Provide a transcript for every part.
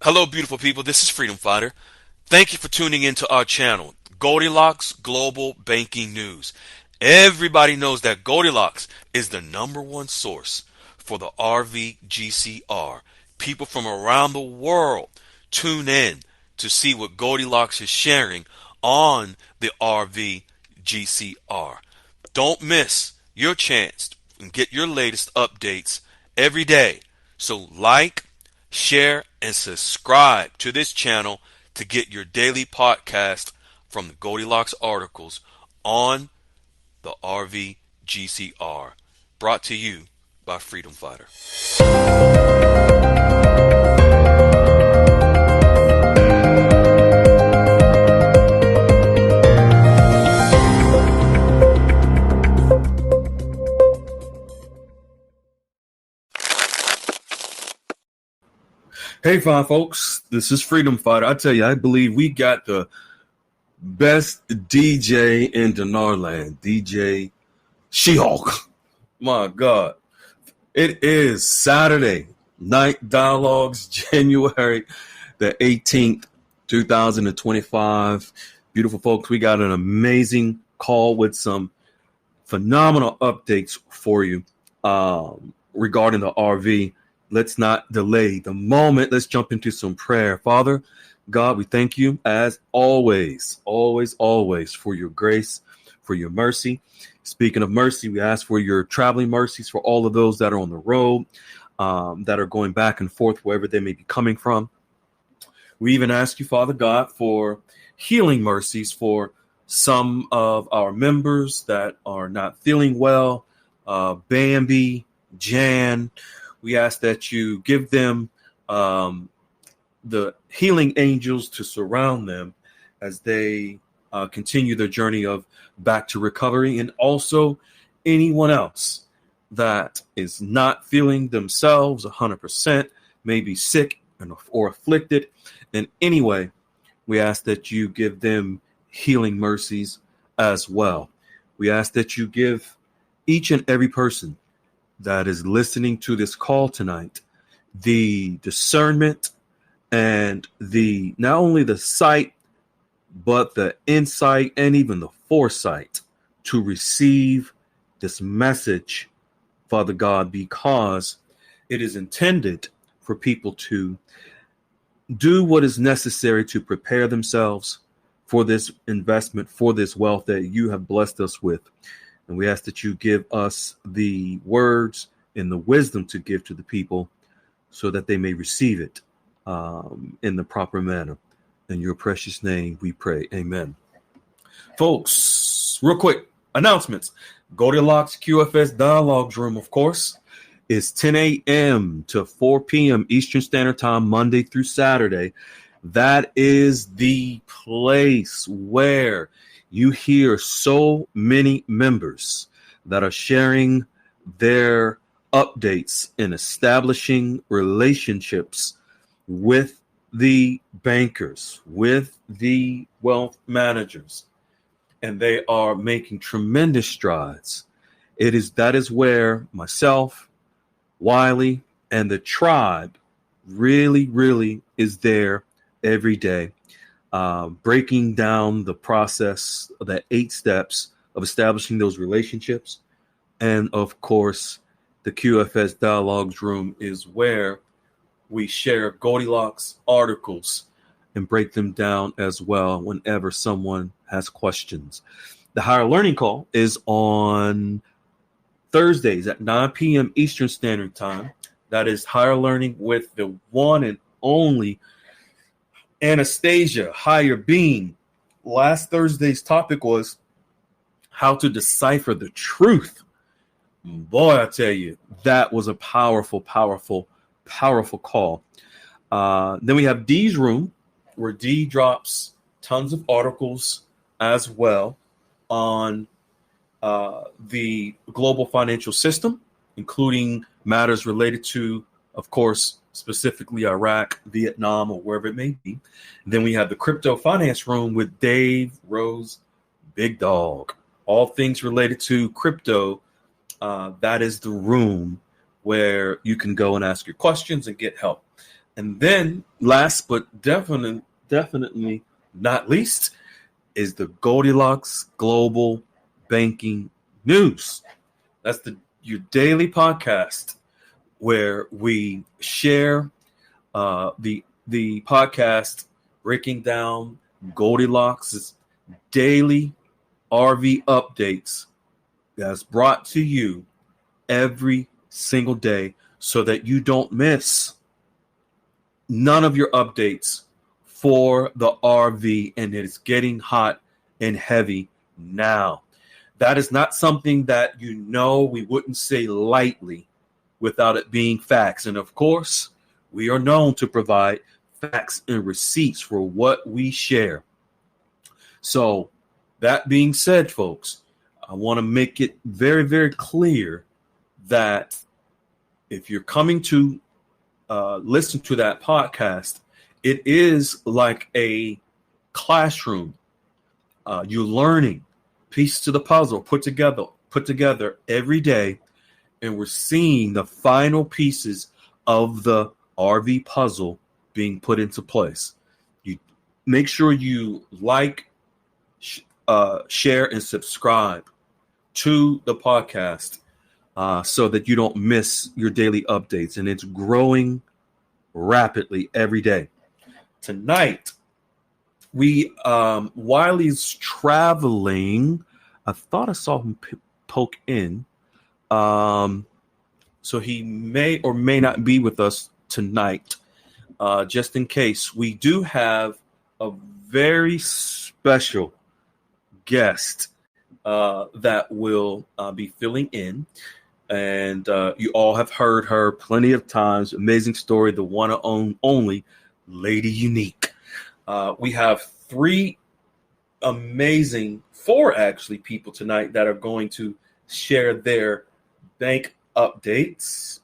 Hello, beautiful people. This is Freedom Fighter. Thank you for tuning into our channel, Goldilocks Global Banking News. Everybody knows that Goldilocks is the #1 source for the RVGCR. People from around the world tune in to see what Goldilocks is sharing on the RVGCR. Don't miss your chance and get your latest updates every day. So like, share, and subscribe to this channel to get your daily podcast from the Goldilocks articles on the RVGCR. Brought to you by Freedom Fighter. Hey, fine folks, this is Freedom Fighter. I tell you, I believe we got the best DJ in Dinar land, DJ She-Hulk. My God. It is Saturday Night Dialogues, January the 18th, 2025. Beautiful folks, we got an amazing call with some phenomenal updates for you regarding the RV. Let's not delay the moment. Let's jump into some prayer. Father God, we thank you as always, always for your grace, for your mercy. Speaking of mercy, we ask for your traveling mercies for all of those that are on the road, that are going back and forth wherever they may be coming from. We even ask you, Father God, for healing mercies for some of our members that are not feeling well, Bambi, Jan. We ask that you give them the healing angels to surround them as they continue their journey of back to recovery, and also anyone else that is not feeling themselves 100%, may be sick or afflicted in any way. We ask that you give them healing mercies as well. We ask that you give each and every person that is listening to this call tonight the discernment and the not only the sight, but the insight and even the foresight to receive this message, Father God, because it is intended for people to do what is necessary to prepare themselves for this investment, for this wealth that you have blessed us with. And we ask that you give us the words and the wisdom to give to the people so that they may receive it in the proper manner. In your precious name we pray. Amen. Folks, real quick, announcements. Goldilocks QFS Dialogues Room, of course, is 10 a.m. to 4 p.m. Eastern Standard Time, Monday through Saturday. That is the place where you hear so many members that are sharing their updates in establishing relationships with the bankers, with the wealth managers, and they are making tremendous strides. That is where myself, Wiley, and the tribe really is there every day. Breaking down the process of the 8 steps of establishing those relationships. And of course, the QFS Dialogues Room is where we share Goldilocks articles and break them down as well whenever someone has questions. The Higher Learning Call is on Thursdays at 9 p.m. Eastern Standard Time. That is Higher Learning with the one and only Anastasia, Higher Being. Last Thursday's topic was how to decipher the truth. Boy, I tell you, that was a powerful call. Then we have Dee's Room, where Dee drops tons of articles as well on the global financial system, including matters related to, of course, specifically Iraq, Vietnam, or wherever it may be. Then we have the Crypto Finance Room with Dave, Rose, Big Dog. All things related to crypto. That is the room where you can go and ask your questions and get help. And then last but definitely not least is the Goldilocks Global Banking News. That's your daily podcast where we share the podcast breaking down Goldilocks' daily RV updates that's brought to you every single day so that you don't miss none of your updates for the RV, and it's getting hot and heavy now. That is not something that we wouldn't say lightly without it being facts. And of course, we are known to provide facts and receipts for what we share. So that being said, folks, I want to make it very, very clear that if you're coming to listen to that podcast, it is like a classroom. You're learning pieces to the puzzle put together every day, and we're seeing the final pieces of the RV puzzle being put into place. You make sure you like, share, and subscribe to the podcast so that you don't miss your daily updates. And it's growing rapidly every day. Tonight, Wiley's traveling. I thought I saw him poke in. So he may or may not be with us tonight. Just in case, we do have a very special guest that will be filling in. And you all have heard her plenty of times. Amazing story, the one and only Lady Unique. We have four actually people tonight that are going to share their bank updates.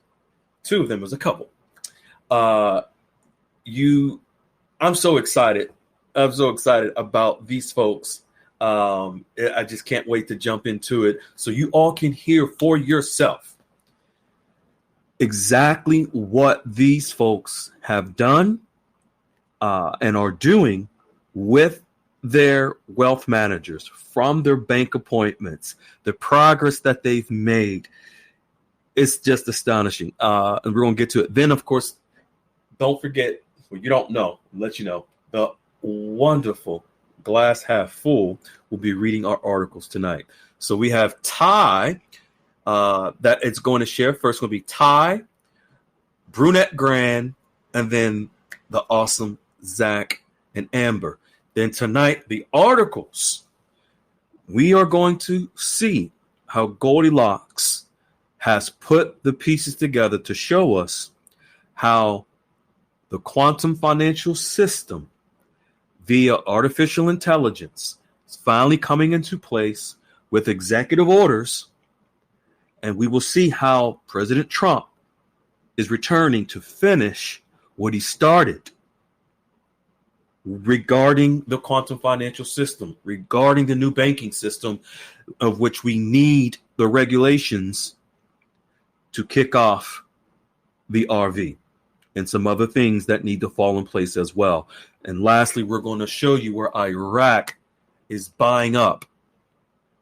Two of them was a couple. I'm so excited. I'm so excited about these folks. I just can't wait to jump into it so you all can hear for yourself exactly what these folks have done and are doing with their wealth managers, from their bank appointments, the progress that they've made. It's just astonishing. And we're going to get to it. Then, of course, don't forget, you don't know, I'll let you know, the wonderful Glass Half Full will be reading our articles tonight. So we have Ty that it's going to share. First going to be Ty, Brunette GR, and then the awesome Zach and Amber. Then tonight, the articles. We are going to see how Goldilocks has put the pieces together to show us how the quantum financial system via artificial intelligence is finally coming into place with executive orders. And we will see how President Trump is returning to finish what he started regarding the quantum financial system, regarding the new banking system, of which we need the regulations to kick off the RV, and some other things that need to fall in place as well. And lastly, we're going to show you where Iraq is buying up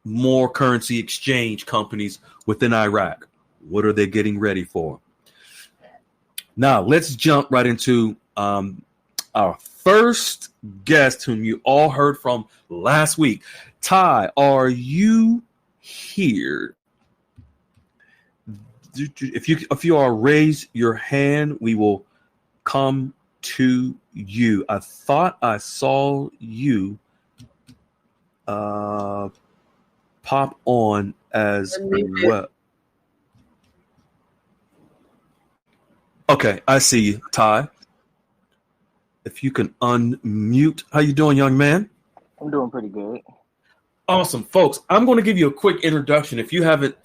more currency exchange companies within Iraq. What are they getting ready for? Now, let's jump right into our first guest, whom you all heard from last week. Ty, are you here? If you are, raise your hand. We will come to you. I thought I saw you pop on as well. Okay, I see you, Ty. If you can unmute. How you doing, young man? I'm doing pretty good. Awesome, folks. I'm going to give you a quick introduction. If you haven't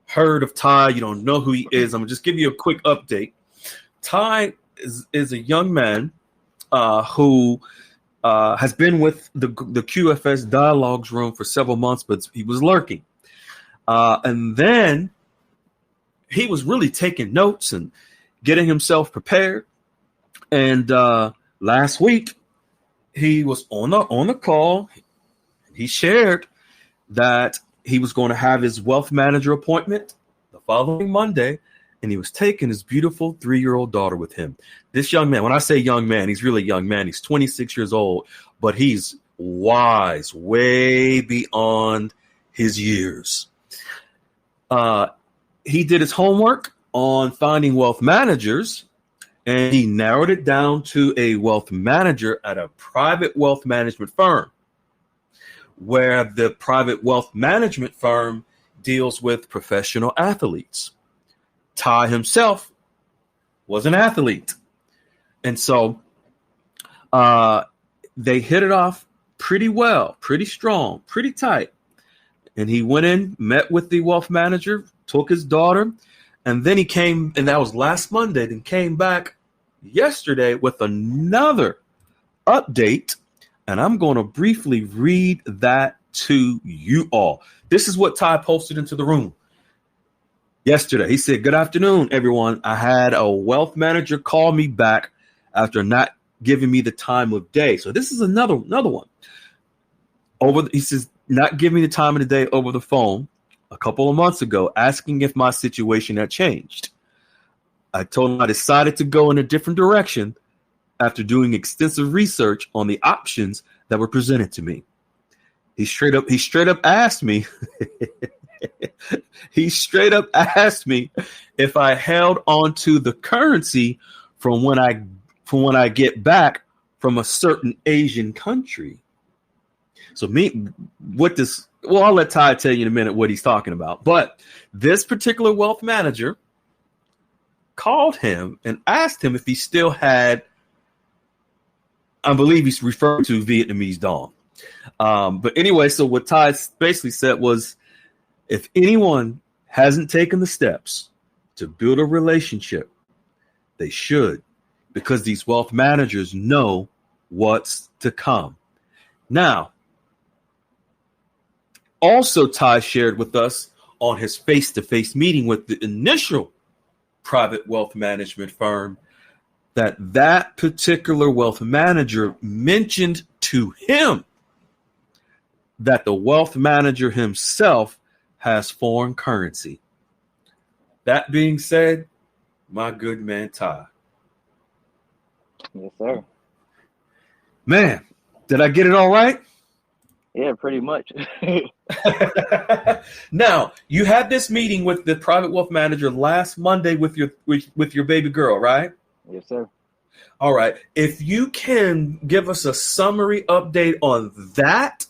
heard of Ty, you don't know who he is, I'm going to just give you a quick update. Ty is a young man who has been with the QFS Dialogues room for several months, but he was lurking. And then he was really taking notes and getting himself prepared. And last week he was on the call. He shared that he was going to have his wealth manager appointment the following Monday, and he was taking his beautiful 3-year-old daughter with him. This young man, when I say young man, he's really a young man. He's 26 years old, but he's wise, way beyond his years. He did his homework on finding wealth managers, and he narrowed it down to a wealth manager at a private wealth management firm, where the private wealth management firm deals with professional athletes. Ty himself was an athlete. And so they hit it off pretty well, pretty strong, pretty tight. And he went in, met with the wealth manager, took his daughter, and then he came, and that was last Monday, then came back yesterday with another update. And I'm going to briefly read that to you all. This is what Ty posted into the room yesterday. He said, "Good afternoon, everyone. I had a wealth manager call me back after not giving me the time of day." So this is another one. He says, not giving me the time of the day over the phone a couple of months ago, asking if my situation had changed. I told him I decided to go in a different direction after doing extensive research on the options that were presented to me. He straight up asked me if I held on to the currency from when I get back from a certain Asian country. So I'll let Ty tell you in a minute what he's talking about. But this particular wealth manager called him and asked him if he still had, I believe he's referring to Vietnamese dong. But anyway, so what Ty basically said was, if anyone hasn't taken the steps to build a relationship, they should, because these wealth managers know what's to come. Now, also Ty shared with us on his face-to-face meeting with the initial private wealth management firm that particular wealth manager mentioned to him that the wealth manager himself has foreign currency. That being said, my good man Ty. Yes, sir. Man, did I get it all right? Yeah, pretty much. Now, you had this meeting with the private wealth manager last Monday with your baby girl, right? Yes, sir. All right. If you can give us a summary update on that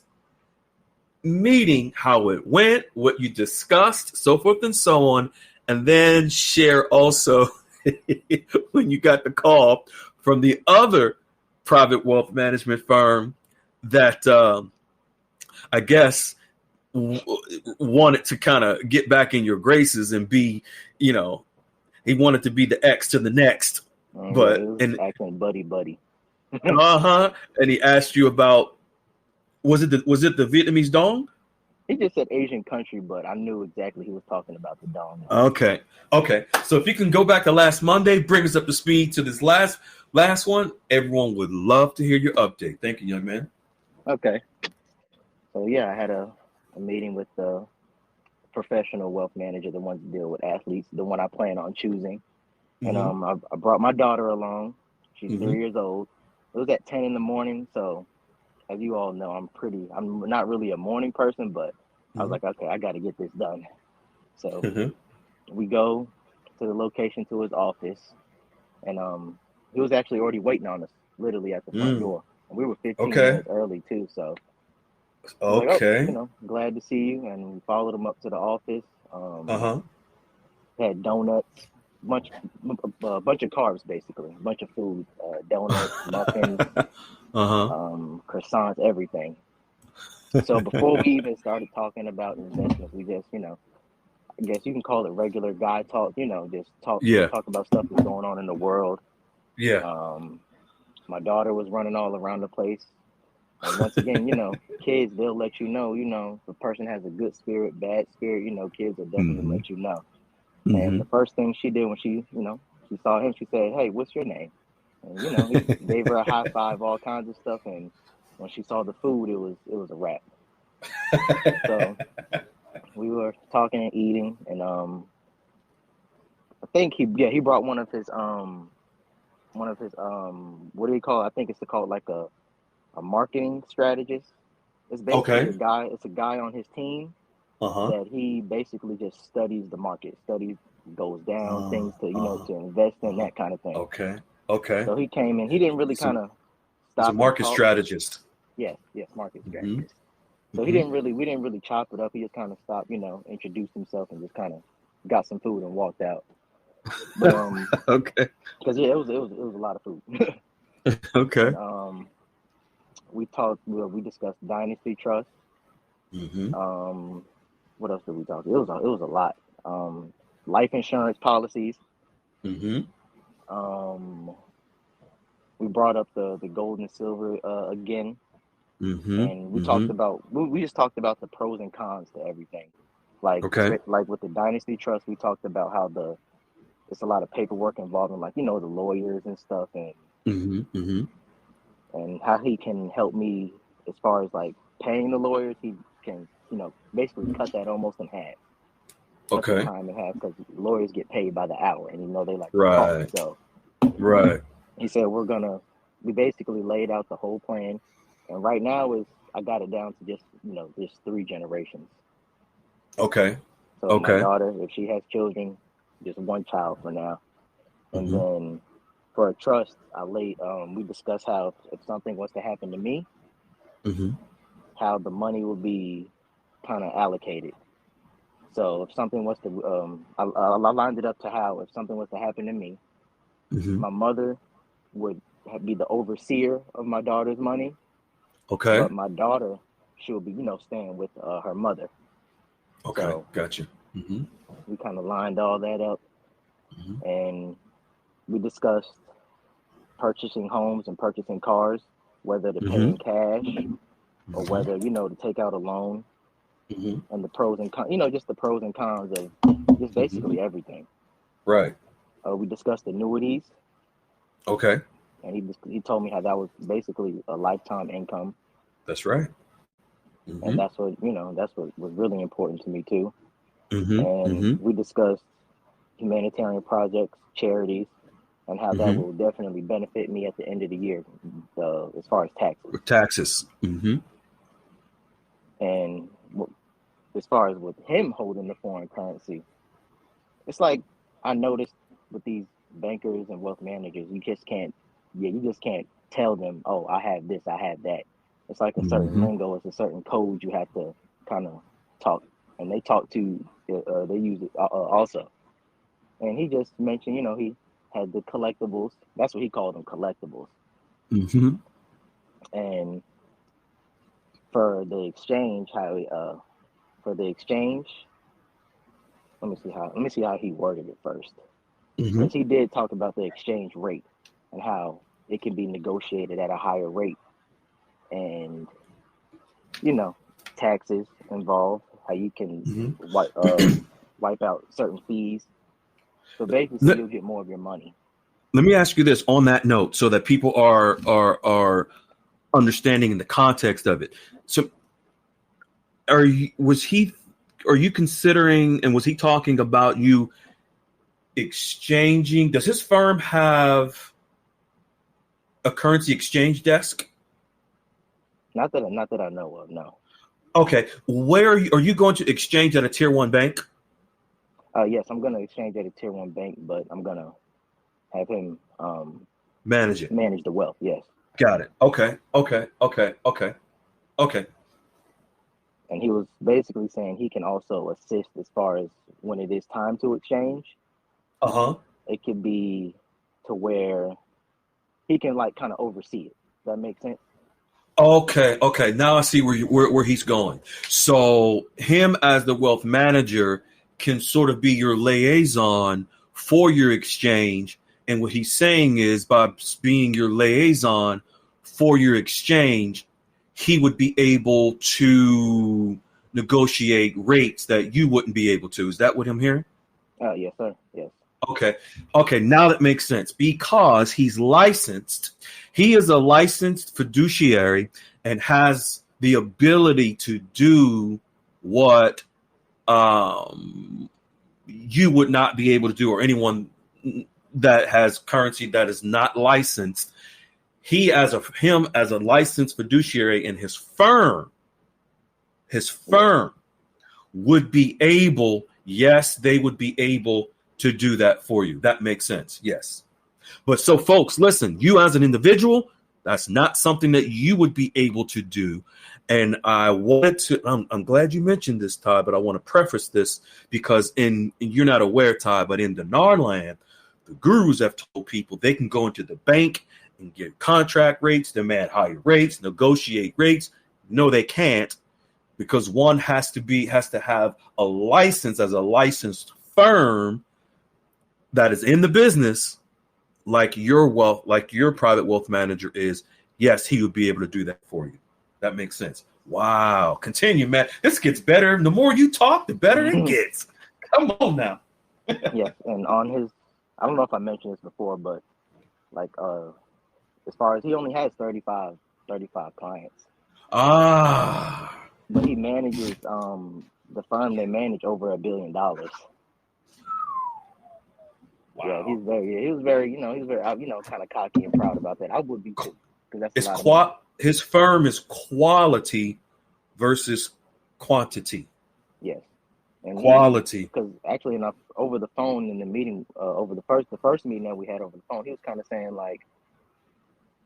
meeting, how it went, what you discussed, so forth and so on, and then share also when you got the call from the other private wealth management firm that I guess wanted to kind of get back in your graces and be, he wanted to be the X to the next, but and acting buddy. And he asked you about, was it the Vietnamese dong? He just said Asian country, but I knew exactly he was talking about the dong. Okay. So if you can go back to last Monday, bring us up to speed to this last one. Everyone would love to hear your update. Thank you, young man. Okay. So yeah, I had a meeting with the professional wealth manager, the ones that deal with athletes, the one I plan on choosing. And I brought my daughter along. She's 3 years old. It was at 10 in the morning. So as you all know, I'm not really a morning person, but I was like, okay, I got to get this done. So we go to the location, to his office, and he was actually already waiting on us, literally at the front door. And we were 15 minutes early too. So okay, like, glad to see you. And we followed him up to the office. Had donuts, a bunch of carbs, basically, a bunch of food, donuts, muffins, croissants, everything. So before we even started talking about investments, we just, I guess you can call it regular guy talk, just talk about stuff that's going on in the world. Yeah. My daughter was running all around the place. And once again, kids, they'll let you know, if a person has a good spirit, bad spirit, kids will definitely let you know. And the first thing she did when she saw him, she said, "Hey, what's your name?" And he gave her a high five, all kinds of stuff. And when she saw the food, it was a wrap. So we were talking and eating, and I think he brought one of his what do you call it? I think it's called like a marketing strategist. It's basically Okay. a guy. It's a guy on his team Uh-huh. that he basically just studies the market, goes down things to Uh-huh. to invest in, Uh-huh. that kind of thing. Okay. Okay. So he came in. He didn't really He's a kind of he's a stop and market talk. strategist. Yes, market Mm-hmm. strategist. So Mm-hmm. we didn't really chop it up. He just kind of stopped, introduced himself and just kind of got some food and walked out. But Okay. because it was a lot of food. Okay. And we talked. We discussed dynasty trust. Mm-hmm. What else did we talk? It was a lot. Life insurance policies. Mm-hmm. Um, we brought up the gold and silver again, Mm-hmm. and Mm-hmm. we just talked about the pros and cons to everything. Like Okay. like with the dynasty trust, we talked about how it's a lot of paperwork involving, like, the lawyers and stuff, Mm-hmm. Mm-hmm. and how he can help me as far as like paying the lawyers. He can, basically cut that almost in half. Cut the Okay. time in half, because lawyers get paid by the hour, and they like to talk. Right. So Right. he said we basically laid out the whole plan, and right now I got it down to just 3 generations. Okay. So my Okay. daughter, if she has children, just one child for now. And Mm-hmm. then for a trust, we discussed how if something was to happen to me, Mm-hmm. how the money would be kind of allocated. So if something was to, I lined it up to how if something was to happen to me, Mm-hmm. my mother would be the overseer of my daughter's money, Okay. but my daughter, she'll be, staying with her mother. Okay. So Gotcha. Mm-hmm. we kind of lined all that up, Mm-hmm. and we discussed purchasing homes and purchasing cars, whether to pay Mm-hmm. in cash or Mm-hmm. whether, to take out a loan, Mm-hmm. and the pros and cons, just the pros and cons of just Mm-hmm. basically everything. Right. We discussed annuities, Okay. and he told me how that was basically a lifetime income, That's right. and Mm-hmm. that's what was really important to me too. Mm-hmm. And Mm-hmm. we discussed humanitarian projects, charities, and how that Mm-hmm. will definitely benefit me at the end of the year, as far as taxes. With taxes. Mm-hmm. And as far as with him holding the foreign currency, it's like I noticed with these bankers and wealth managers, you just can't tell them, oh, I have this, I have that. It's like a certain Mm-hmm. lingo, it's a certain code you have to kind of talk, and they talk to, they use it also. And he just mentioned, he had the collectibles. That's what he called them, collectibles. Mm-hmm. And for the exchange, for the exchange, let me see how he worded it first, Mm-hmm. because he did talk about the exchange rate and how it can be negotiated at a higher rate, and taxes involved, how you can wipe out certain fees. So basically, Let, you'll get more of your money. let me ask you this on that note so that people are understanding in the context of it. So are you considering, and was he talking about you exchanging? Does his firm have a currency exchange desk? Not that I know of. No. Okay. Where are you going to exchange at a tier 1 bank? Yes, I'm gonna exchange at a tier 1 bank, but I'm gonna have him Manage it. manage the wealth. Yes. Got it. Okay. Okay. Okay. Okay. Okay. And he was basically saying he can also assist as far as when it is time to exchange. Uh-huh. It could be to where he can like kind of oversee it. Does that make sense? Okay. Okay. Now I see where he's going. So him as the wealth manager can sort of be your liaison for your exchange. And what he's saying is by being your liaison for your exchange, he would be able to negotiate rates that you wouldn't be able to. Is that what I'm hearing? Yes, sir. Yes. Okay, now that makes sense because he's licensed. He is a licensed fiduciary and has the ability to do what you would not be able to do, or anyone that has currency that is not licensed. He as a licensed fiduciary in his firm would be able, yes, they would be able to do that for you. That makes sense. Yes. But so folks, listen, you as an individual, that's not something that you would be able to do. And I wanted to, I'm glad you mentioned this, Ty, but I want to preface this because you're not aware, Ty, but in dinar land, the gurus have told people they can go into the bank and get contract rates, demand higher rates, negotiate rates. No, they can't, because one has to have a license as a licensed firm that is in the business, like your private wealth manager is. Yes, he would be able to do that for you. That makes sense. Wow. Continue, man. This gets better. The more you talk, the better it gets. Come on now. Yes, and on his, I don't know if I mentioned this before, but like as far as he only has 35 clients. But he manages the firm, they manage over $1 billion. Wow. Yeah, he was very, kind of cocky and proud about that. I would be too, because that's a lot of money. His firm is quality versus quantity. Yes, and quality. Because actually, enough over the phone in the meeting, over the first meeting that we had over the phone, he was kind of saying like,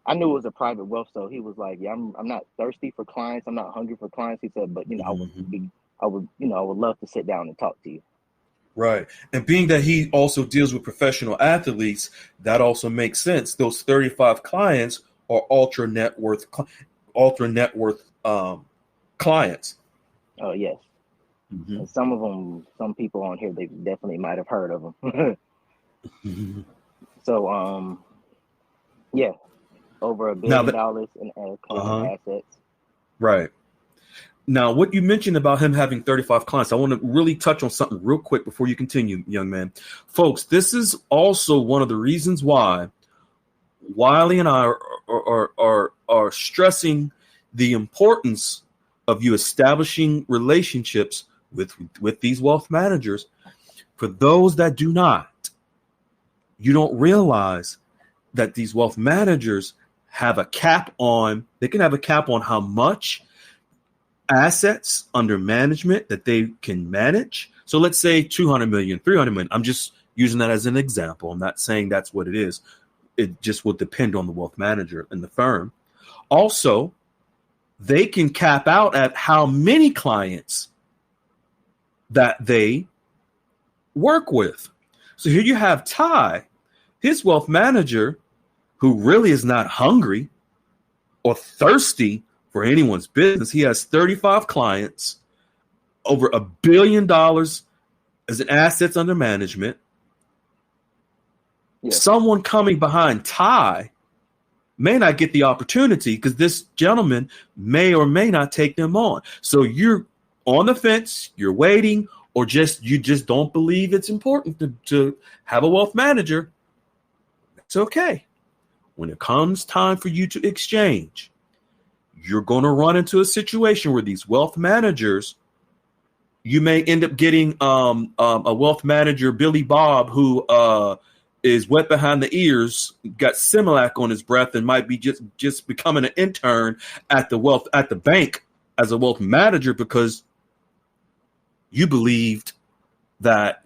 I knew it was a private wealth, so he was like, "Yeah, I'm not thirsty for clients. I'm not hungry for clients." He said, "But I would love to sit down and talk to you." Right. And being that he also deals with professional athletes, that also makes sense. Those 35 clients are ultra net worth clients. Oh, yes. Mm-hmm. And some of them, some people on here, they definitely might have heard of them. Mm-hmm. So, yeah, over $1 billion in assets. Right. Now, what you mentioned about him having 35 clients, I want to really touch on something real quick before you continue, young man. Folks, this is also one of the reasons why Wiley and I are stressing the importance of you establishing relationships with these wealth managers. For those that do not, you don't realize that these wealth managers have a cap on, they can have a cap on how much assets under management that they can manage. So let's say 200 million, 300 million. I'm just using that as an example. I'm not saying that's what it is. It just will depend on the wealth manager and the firm. Also, they can cap out at how many clients that they work with. So here you have Ty, his wealth manager, who really is not hungry or thirsty for anyone's business. He has 35 clients, over $1 billion as an assets under management. Yeah. Someone coming behind Ty may not get the opportunity because this gentleman may or may not take them on. So you're on the fence, you're waiting, or you just don't believe it's important to have a wealth manager. It's okay. When it comes time for you to exchange, you're going to run into a situation where these wealth managers, you may end up getting a wealth manager, Billy Bob, who is wet behind the ears, got Similac on his breath, and might be just becoming an intern at the bank as a wealth manager because you believed that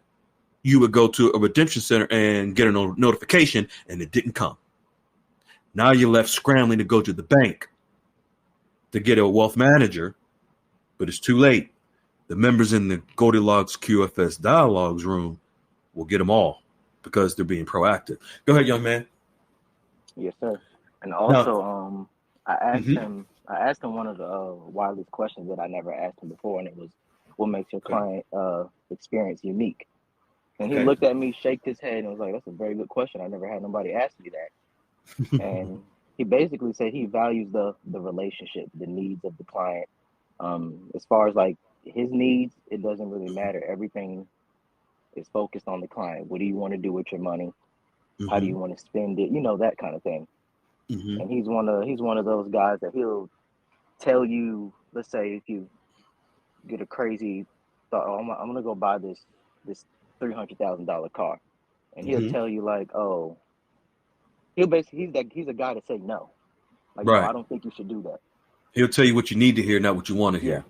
you would go to a redemption center and get a notification, and it didn't come. Now you're left scrambling to go to the bank to get a wealth manager, but it's too late. The members in the Goldilocks QFS Dialogues room will get them all because they're being proactive. Go ahead, young man. Yes, sir. And also, I asked him one of the wildest questions that I never asked him before, and it was, what makes your client experience unique? And he looked at me, shaked his head, and was like, that's a very good question. I never had nobody ask me that. And he basically said he values the relationship, the needs of the client. As far as like his needs, it doesn't really matter. Everything is focused on the client. What do you want to do with your money? Mm-hmm. How do you want to spend it? You know, that kind of thing. Mm-hmm. And he's one of those guys that he'll tell you, let's say if you get a crazy thought, oh, I'm gonna go buy this $300,000 car, and he'll Mm-hmm. tell you like, oh, he'll basically he's a guy to say no, like, no, Right. I don't think you should do that. He'll tell you what you need to hear, not what you want to Yeah, hear.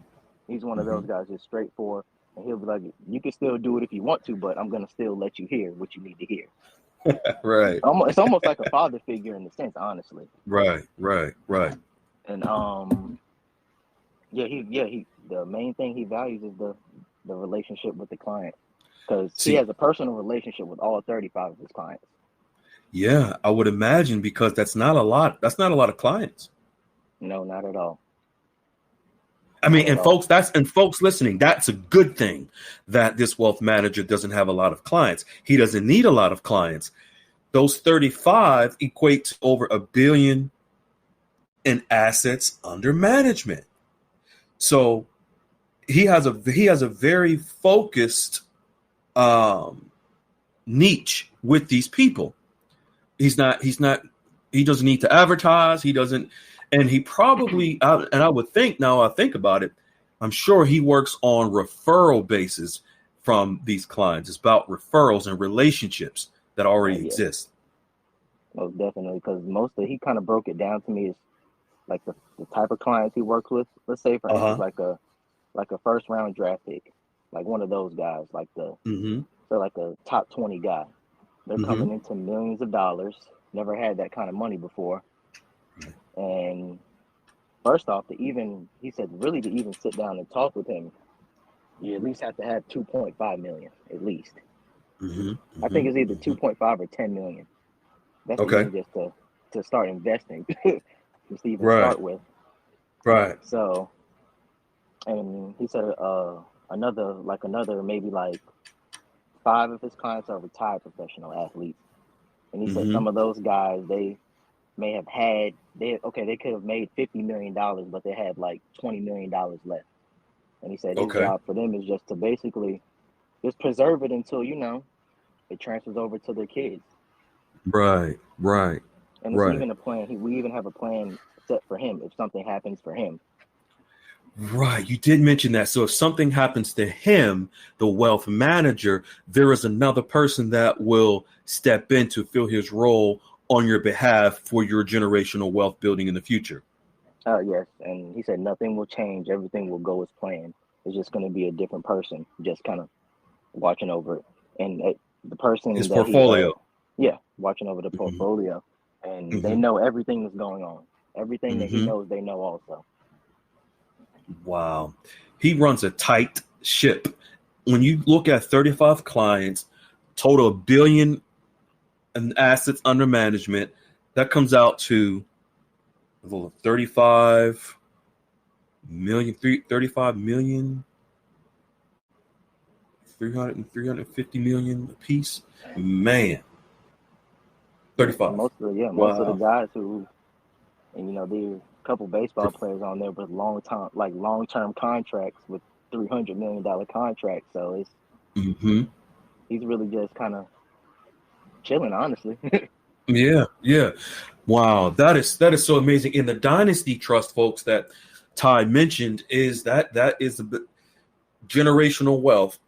he's one of Mm-hmm. those guys, just straightforward, and he'll be like, you can still do it if you want to, but I'm gonna still let you hear what you need to hear. Right. It's almost like a father figure in the sense, honestly. Right. Right. Right. And he the main thing he values is the relationship with the client, because he See, has a personal relationship with all 35 of his clients. yeah, I would imagine, because that's not a lot. That's not a lot of clients. No, not at all. I Not mean, at all. and folks listening, that's a good thing that this wealth manager doesn't have a lot of clients. He doesn't need a lot of clients. Those 35 equate to over $1 billion in assets under management. So he has a very focused niche with these people. He doesn't need to advertise. He doesn't, and he probably, and I would think, now I think about it, I'm sure he works on referral basis from these clients. It's about referrals and relationships that already exist. Most definitely, because he kind of broke it down to me as like the type of clients he works with. Let's say, for instance, like a first round draft pick, like one of those guys, like so like a top 20 guy. They're coming into millions of dollars, never had that kind of money before. And first off, he said, really to even sit down and talk with him, you at least have to have 2.5 million, at least. I think it's either 2.5 or 10 million. That's even just to start investing, just to even start with. Right. So, and he said another maybe like 5 of his clients are retired professional athletes. And he said some of those guys, they may have had, they could have made $50 million, but they had like $20 million left. And he said his job for them is just to basically just preserve it until, it transfers over to their kids. Right. And it's even a plan. We even have a plan set for him if something happens for him. Right. You did mention that. So if something happens to him, the wealth manager, there is another person that will step in to fill his role on your behalf for your generational wealth building in the future. Yes. And he said nothing will change. Everything will go as planned. It's just going to be a different person, just kind of watching over it. And the person, his portfolio. Watching over the portfolio. And they know everything that's going on. Everything that he knows, they know also. Wow. He runs a tight ship. When you look at 35 clients, total $1 billion in assets under management, that comes out to 35 million, 350 million a piece. Man. 35. Most of the guys who, and there are a couple baseball players on there with long-term contracts with $300 million contracts. So it's he's really just kind of chilling, honestly. Yeah. Wow, that is so amazing. In the Dynasty Trust, folks, that Ty mentioned, is that is the generational wealth,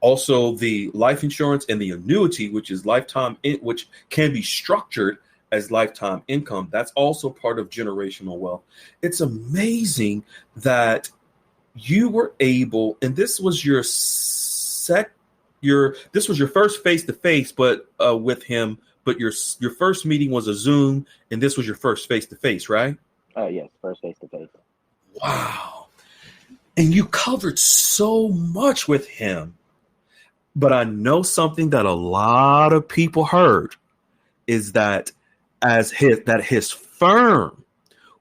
also the life insurance and the annuity, which is lifetime, which can be structured as lifetime income. That's also part of generational wealth. It's amazing that you were able, and this was your first face-to-face, but with him, but your first meeting was a Zoom, and this was your first face-to-face, right? Yes, first face-to-face. Wow. And you covered so much with him. But I know something that a lot of people heard is that his firm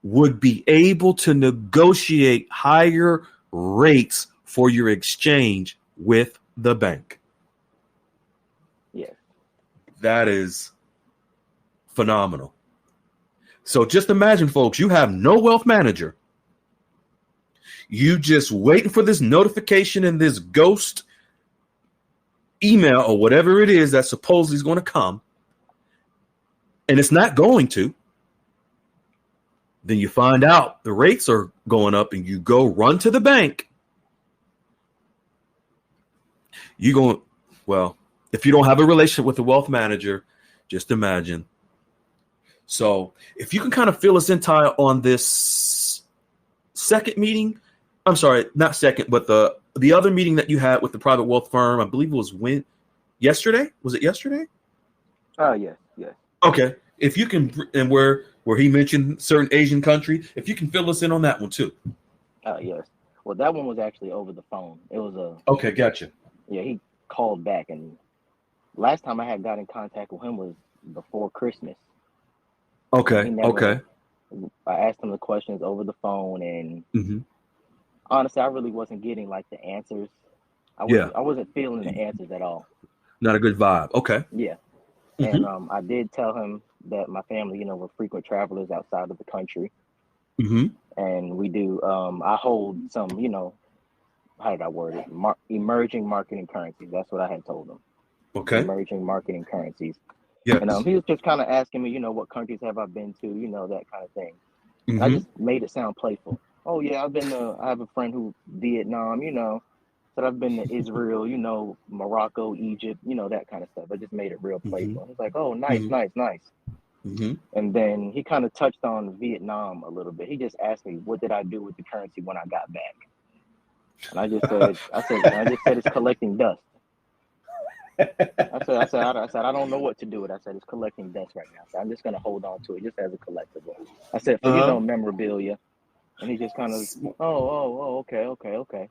would be able to negotiate higher rates for your exchange with the bank. Yes. That is phenomenal. So just imagine, folks, you have no wealth manager. You just waiting for this notification and this ghost email or whatever it is that supposedly is going to come, and it's not going to, then you find out the rates are going up and you go run to the bank. You go, well, if you don't have a relationship with the wealth manager, just imagine. So if you can kind of fill us in, Ty, on this second meeting, I'm sorry, not second, but the other meeting that you had with the private wealth firm, I believe it was yesterday. Was it yesterday? Oh, yes. Okay. If you can, and where he mentioned certain Asian country, if you can fill us in on that one too. Yes. Well, that one was actually over the phone. It was Okay, gotcha. Yeah, he called back, and last time I had got in contact with him was before Christmas. Okay. I asked him the questions over the phone, and honestly, I really wasn't getting like the answers. I wasn't feeling the answers at all. Not a good vibe. Okay. Yeah. And I did tell him that my family, we're frequent travelers outside of the country. And we do, I hold some, how did I word it? Emerging marketing currencies. That's what I had told him. Okay. Emerging marketing currencies. Yes. And he was just kind of asking me, what countries have I been to, that kind of thing. I just made it sound playful. Oh yeah, I have a friend who Vietnam, said I've been to Israel, Morocco, Egypt, that kind of stuff. I just made it real playful. He's like, oh, nice. And then he kind of touched on Vietnam a little bit. He just asked me, what did I do with the currency when I got back? And I just said it's collecting dust. I said, I don't know what to do with it. I said, it's collecting dust right now. So I'm just going to hold on to it just as a collectible. I said, for, memorabilia. And he just kind of, okay.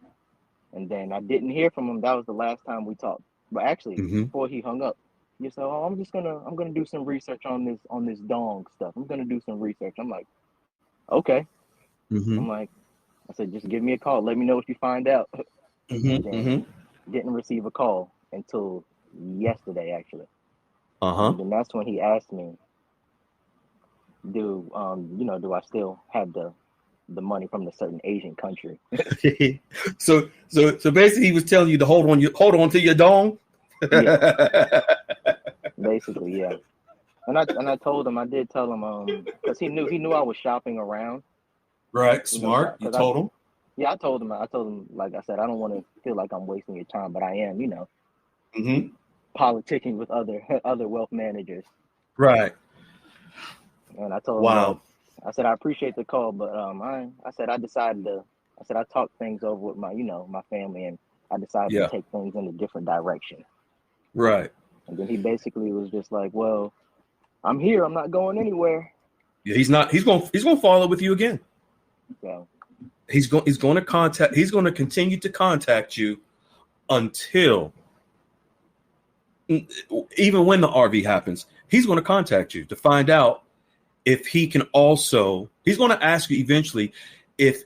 And then I didn't hear from him. That was the last time we talked. But actually, before he hung up, he said, "Oh, I'm gonna do some research on this dong stuff. I'm gonna do some research." I'm like, "Okay." I said, "Just give me a call. Let me know what you find out." Didn't receive a call until yesterday, actually. And then that's when he asked me, "Do I still have the money from the certain Asian country?" so basically he was telling you to hold on to your dong. Yeah. Basically, yeah. And I did tell him because he knew I was shopping around. Right, smart. You told him. Yeah, I told him, like I said, I don't want to feel like I'm wasting your time, but I am, politicking with other wealth managers. Right. And I told him, I said, I appreciate the call, but I talked things over with my family, and I decided to take things in a different direction. Right. And then he basically was just like, well, I'm here. I'm not going anywhere. Yeah, he's not. He's going to follow with you again. So he's going to continue to contact you until, even when the RV happens, he's going to contact you to find out if he can also, he's going to ask you eventually if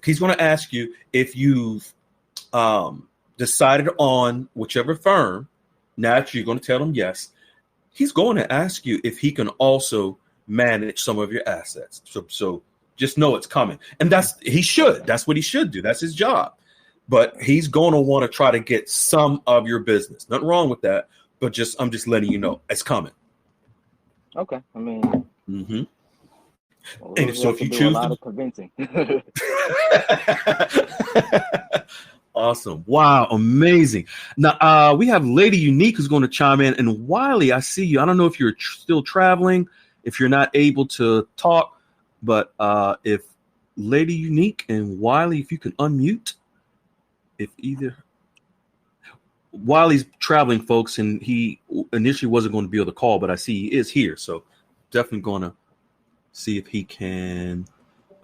you've decided on whichever firm. Naturally, you're going to tell him yes. He's going to ask you if he can also manage some of your assets. So just know it's coming. And that's what he should do. That's his job. But he's going to want to try to get some of your business. Nothing wrong with that. But I'm just letting you know it's coming. Okay. I mean, well, and so if you choose a lot of convincing. Awesome. Wow. Amazing. Now, we have Lady Unique who's going to chime in. And Wiley, I see you. I don't know if you're still traveling, if you're not able to talk, but if Lady Unique and Wiley, if you can unmute, if either. Wiley's traveling, folks, and he initially wasn't going to be able to call, but I see he is here. So definitely going to see if he can.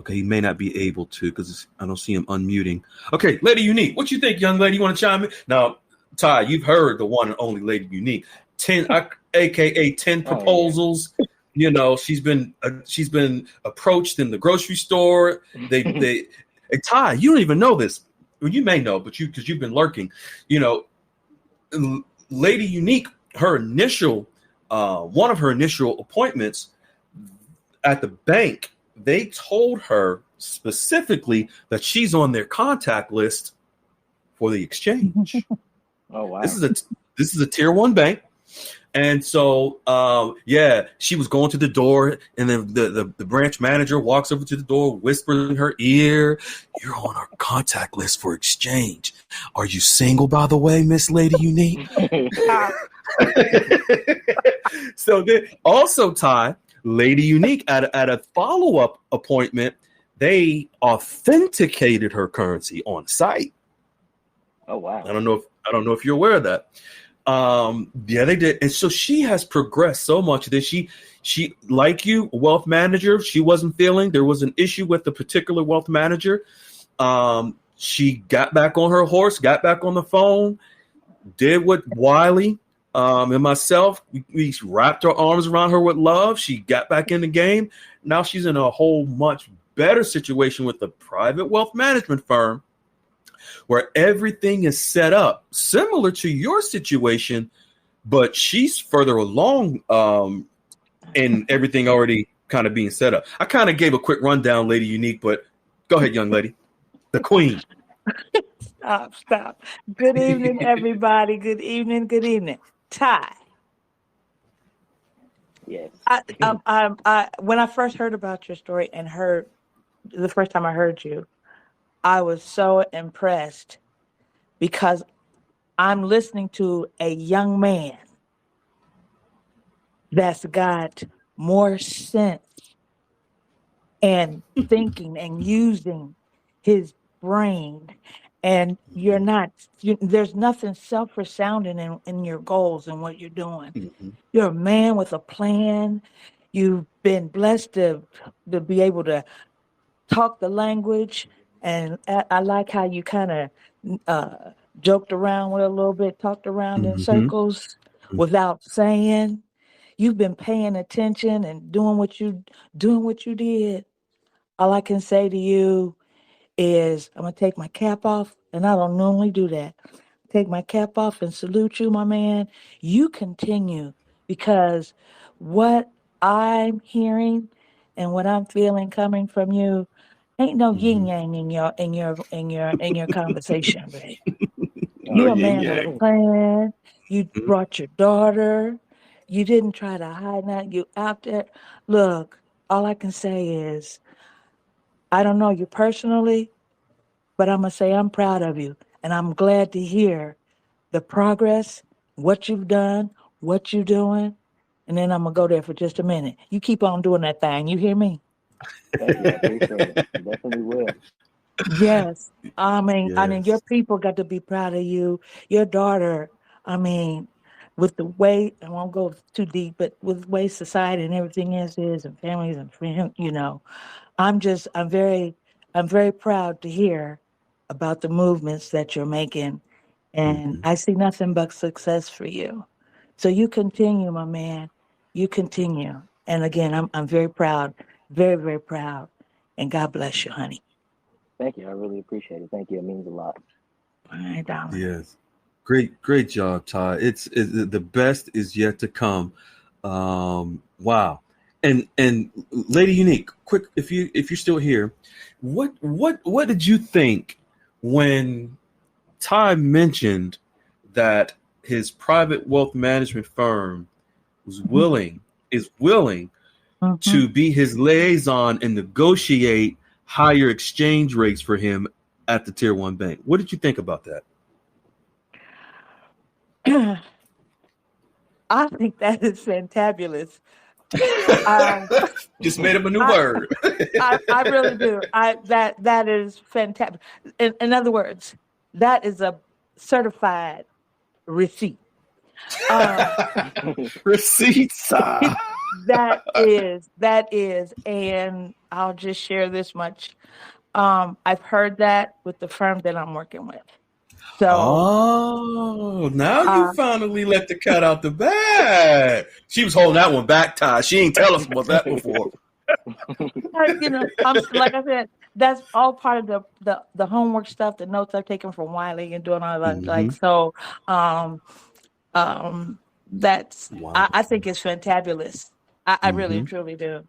Okay, he may not be able to because I don't see him unmuting. Okay, Lady Unique, what you think, young lady? You want to chime in? Now, Ty, you've heard the one and only Lady Unique, aka 10 proposals. Oh, yeah. She's been approached in the grocery store. They Ty, you don't even know this. Well, you may know, but because you've been lurking. Lady Unique, one of her initial appointments at the bank. They told her specifically that she's on their contact list for the exchange. Oh wow! This This is a tier 1 bank. And so, she was going to the door, and then the branch manager walks over to the door, whispers in her ear, "You're on our contact list for exchange. Are you single, by the way, Miss Lady Unique?" So then also, Ty, Lady Unique at a follow-up appointment, they authenticated her currency on site. Oh wow! I don't know if you're aware of that. They did. And so she has progressed so much that she like you, wealth manager, she wasn't feeling, there was an issue with the particular wealth manager. She got back on her horse, got back on the phone, did what Wiley and myself, we wrapped our arms around her with love. She got back in the game. Now she's in a whole much better situation with a private wealth management firm, where everything is set up similar to your situation, but she's further along and everything already kind of being set up. I kind of gave a quick rundown, Lady Unique, but go ahead, young lady, the queen. Stop. Good evening, everybody. Good evening. Ty. Yes. When I first heard about your story and the first time I heard you, I was so impressed because I'm listening to a young man that's got more sense and thinking and using his brain. And there's nothing self-resounding in your goals and what you're doing. Mm-hmm. You're a man with a plan. You've been blessed to be able to talk the language. And I like how you kind of joked around with it a little bit, talked around in circles without saying. You've been paying attention and doing what you did. All I can say to you is I'm going to take my cap off, and I don't normally do that. Take my cap off and salute you, my man. You continue, because what I'm hearing and what I'm feeling coming from you ain't no yin yang in your conversation, Ray. You're a man with a plan. You brought your daughter. You didn't try to hide that. You out there. Look, all I can say is, I don't know you personally, but I'm going to say I'm proud of you. And I'm glad to hear the progress, what you've done, what you're doing. And then I'm going to go there for just a minute. You keep on doing that thing. You hear me? Thank you. I appreciate it. Definitely will. Yes. I mean, your people got to be proud of you. Your daughter, with the way, I won't go too deep, but with the way society and everything is and families and friends, I'm very proud to hear about the movements that you're making. And I see nothing but success for you. So you continue, my man. You continue. And again, I'm very proud, very, very proud. And God bless you, honey. Thank you. I really appreciate it. Thank you. It means a lot. All right, darling. Yes. Great job, Ty. It's the best is yet to come. Wow. And Lady Unique, quick, if you're still here, what did you think when Ty mentioned that his private wealth management firm is willing to be his liaison and negotiate higher exchange rates for him at the Tier 1 bank? What did you think about that? I think that is fantabulous. Just made up a new word. I really do. That is fantastic. In other words, that is a certified receipt. Receipts. That is, and I'll just share this much. I've heard that with the firm that I'm working with. So, now you finally let the cat out the bag. She was holding that one back, Ty. She ain't tell us about that before. Like I said, that's all part of the homework stuff, the notes I've taken from Wiley and doing all that. That's wow. I think it's fantabulous. I really truly do.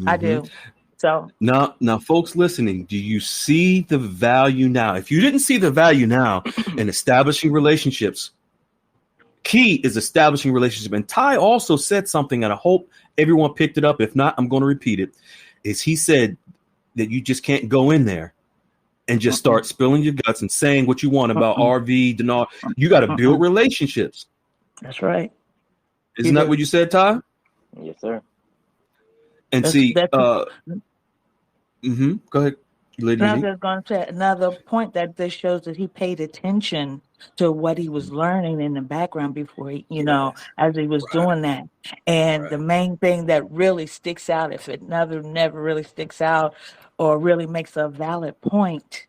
I do. So now, folks listening, do you see the value now? If you didn't see the value now in establishing relationships, key is establishing relationship. And Ty also said something, and I hope everyone picked it up. If not, I'm going to repeat it. Is he said that you just can't go in there and just start spilling your guts and saying what you want about RV, dinar. You got to build relationships. That's right. Isn't that what you said, Ty? Yes, sir. And go ahead, Lady. I was just going to say another point that this shows that he paid attention to what he was learning in the background before he, as he was doing that. And the main thing that really sticks out, if it never really sticks out or really makes a valid point,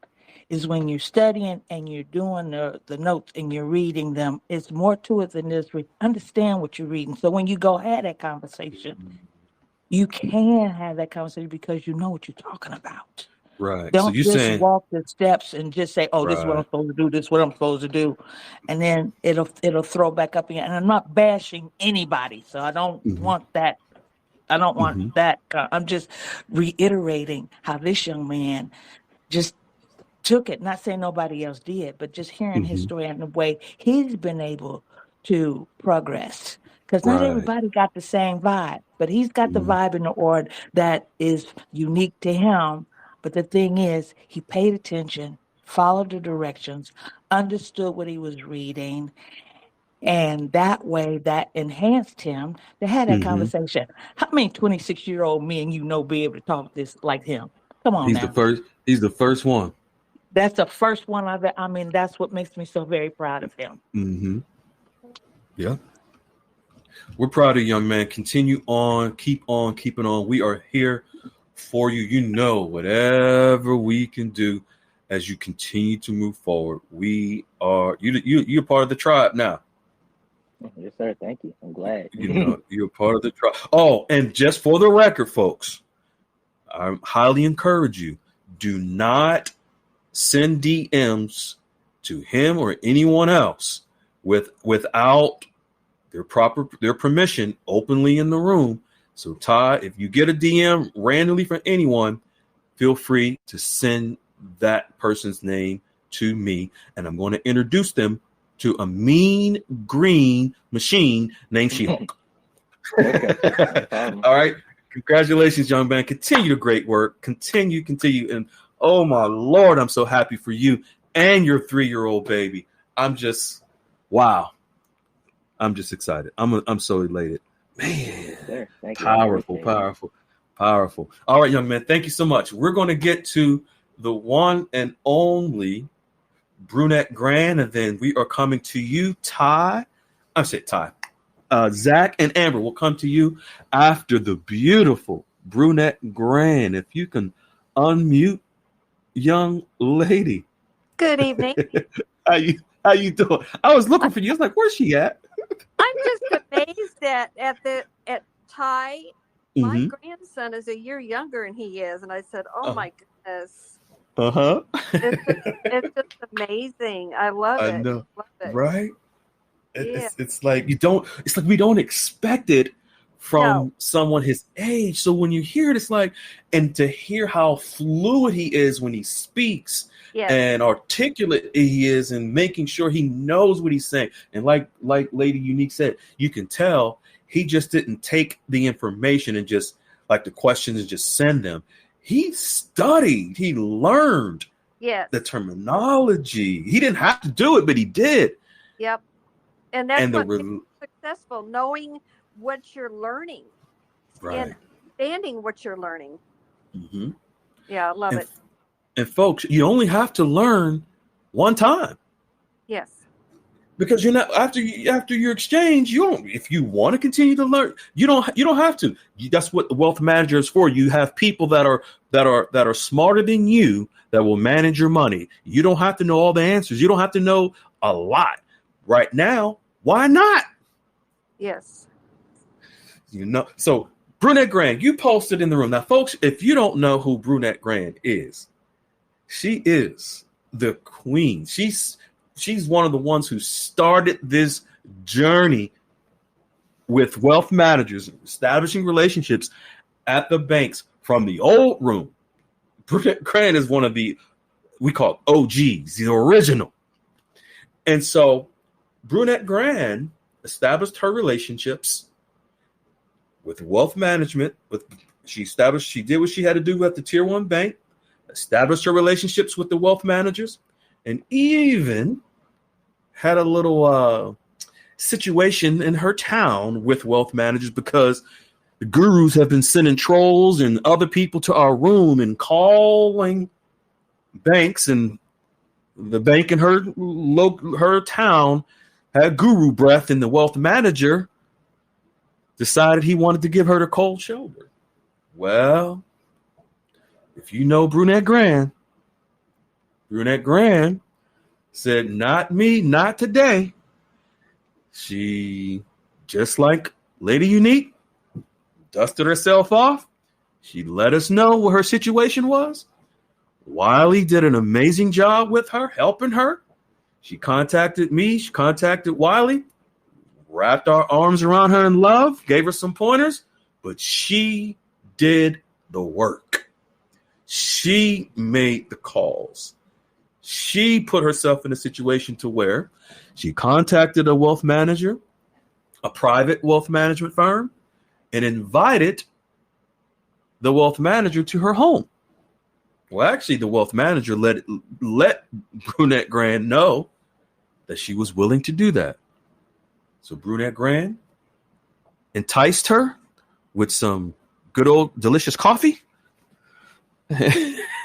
is when you're studying and you're doing the notes and you're reading them. It's more to it than this. Understand what you're reading. So when you go have that conversation, you can have that conversation because you know what you're talking about. Right. Don't so you're just saying walk the steps and just say, "Oh, this is what I'm supposed to do. This is what I'm supposed to do," and then it'll throw back up again. And I'm not bashing anybody, so I don't want that. I don't want that. I'm just reiterating how this young man just took it. Not saying nobody else did, but just hearing his story and the way he's been able to progress. Because not everybody got the same vibe, but he's got the vibe in the order that is unique to him. But the thing is, he paid attention, followed the directions, understood what he was reading, and that way that enhanced him to have that conversation. How many 26-year-old men be able to talk this like him? Come on, he's the first one. That's the first one I've. I mean, that's what makes me so very proud of him. Yeah. We're proud of you, young man. Continue on, keep on, keeping on. We are here for you. Whatever we can do as you continue to move forward. We are you're part of the tribe now. Yes, sir. Thank you. I'm glad. You're part of the tribe. Oh, and just for the record, folks, I highly encourage you, do not send DMs to him or anyone else without their permission openly in the room. So Ty, if you get a DM randomly from anyone, feel free to send that person's name to me, and I'm going to introduce them to a mean green machine named She-Hulk. All right. Congratulations, young man. Continue the great work. Continue. And oh my Lord, I'm so happy for you and your 3-year-old baby. Wow. I'm just excited. I'm so elated. Man, powerful. All right, young man. Thank you so much. We're going to get to the one and only Brunette GR, and then we are coming to you, Ty. I said Ty. Zach and Amber will come to you after the beautiful Brunette GR. If you can unmute, young lady. Good evening. How you doing? I was looking for you. I was like, where's she at? I'm just amazed at Ty. My grandson is a year younger than he is, and I said, "Oh my goodness." It's just amazing. I love it. I know, love it. Right? It's like we don't expect it from someone his age. So when you hear it, it's like, and to hear how fluid he is when he speaks. Yes. And articulate he is, and making sure he knows what he's saying. And like Lady Unique said, you can tell he just didn't take the information and just like the questions and just send them. He studied, he learned the terminology. He didn't have to do it, but he did. Yep. And that's what makes you successful, knowing what you're learning and understanding what you're learning. Yeah, I love it. And folks, you only have to learn one time. Yes. Because you're not after your exchange, you don't. If you want to continue to learn, you don't have to. That's what the wealth manager is for. You have people that are smarter than you that will manage your money. You don't have to know all the answers. You don't have to know a lot right now. Why not? Yes. So Brunette GR, you posted in the room. Now, folks, if you don't know who Brunette GR is, she is the queen. She's one of the ones who started this journey with wealth managers, establishing relationships at the banks from the old room. Brunette GR is one of we call OGs, the original. And so Brunette GR established her relationships with wealth management. She did what she had to do at the tier 1 bank, established her relationships with the wealth managers, and even had a little situation in her town with wealth managers because the gurus have been sending trolls and other people to our room and calling banks, and the bank in her town had guru breath, and the wealth manager decided he wanted to give her the cold shoulder. Well, if you know Brunette Grand said, not me, not today. She, just like Lady Unique, dusted herself off. She let us know what her situation was. Wiley did an amazing job with her, helping her. She contacted me. She contacted Wiley, wrapped our arms around her in love, gave her some pointers, but she did the work. She made the calls. She put herself in a situation to where she contacted a wealth manager, a private wealth management firm, and invited the wealth manager to her home. Well, actually, the wealth manager let Brunette Grand know that she was willing to do that. So Brunette Grand enticed her with some good old delicious coffee.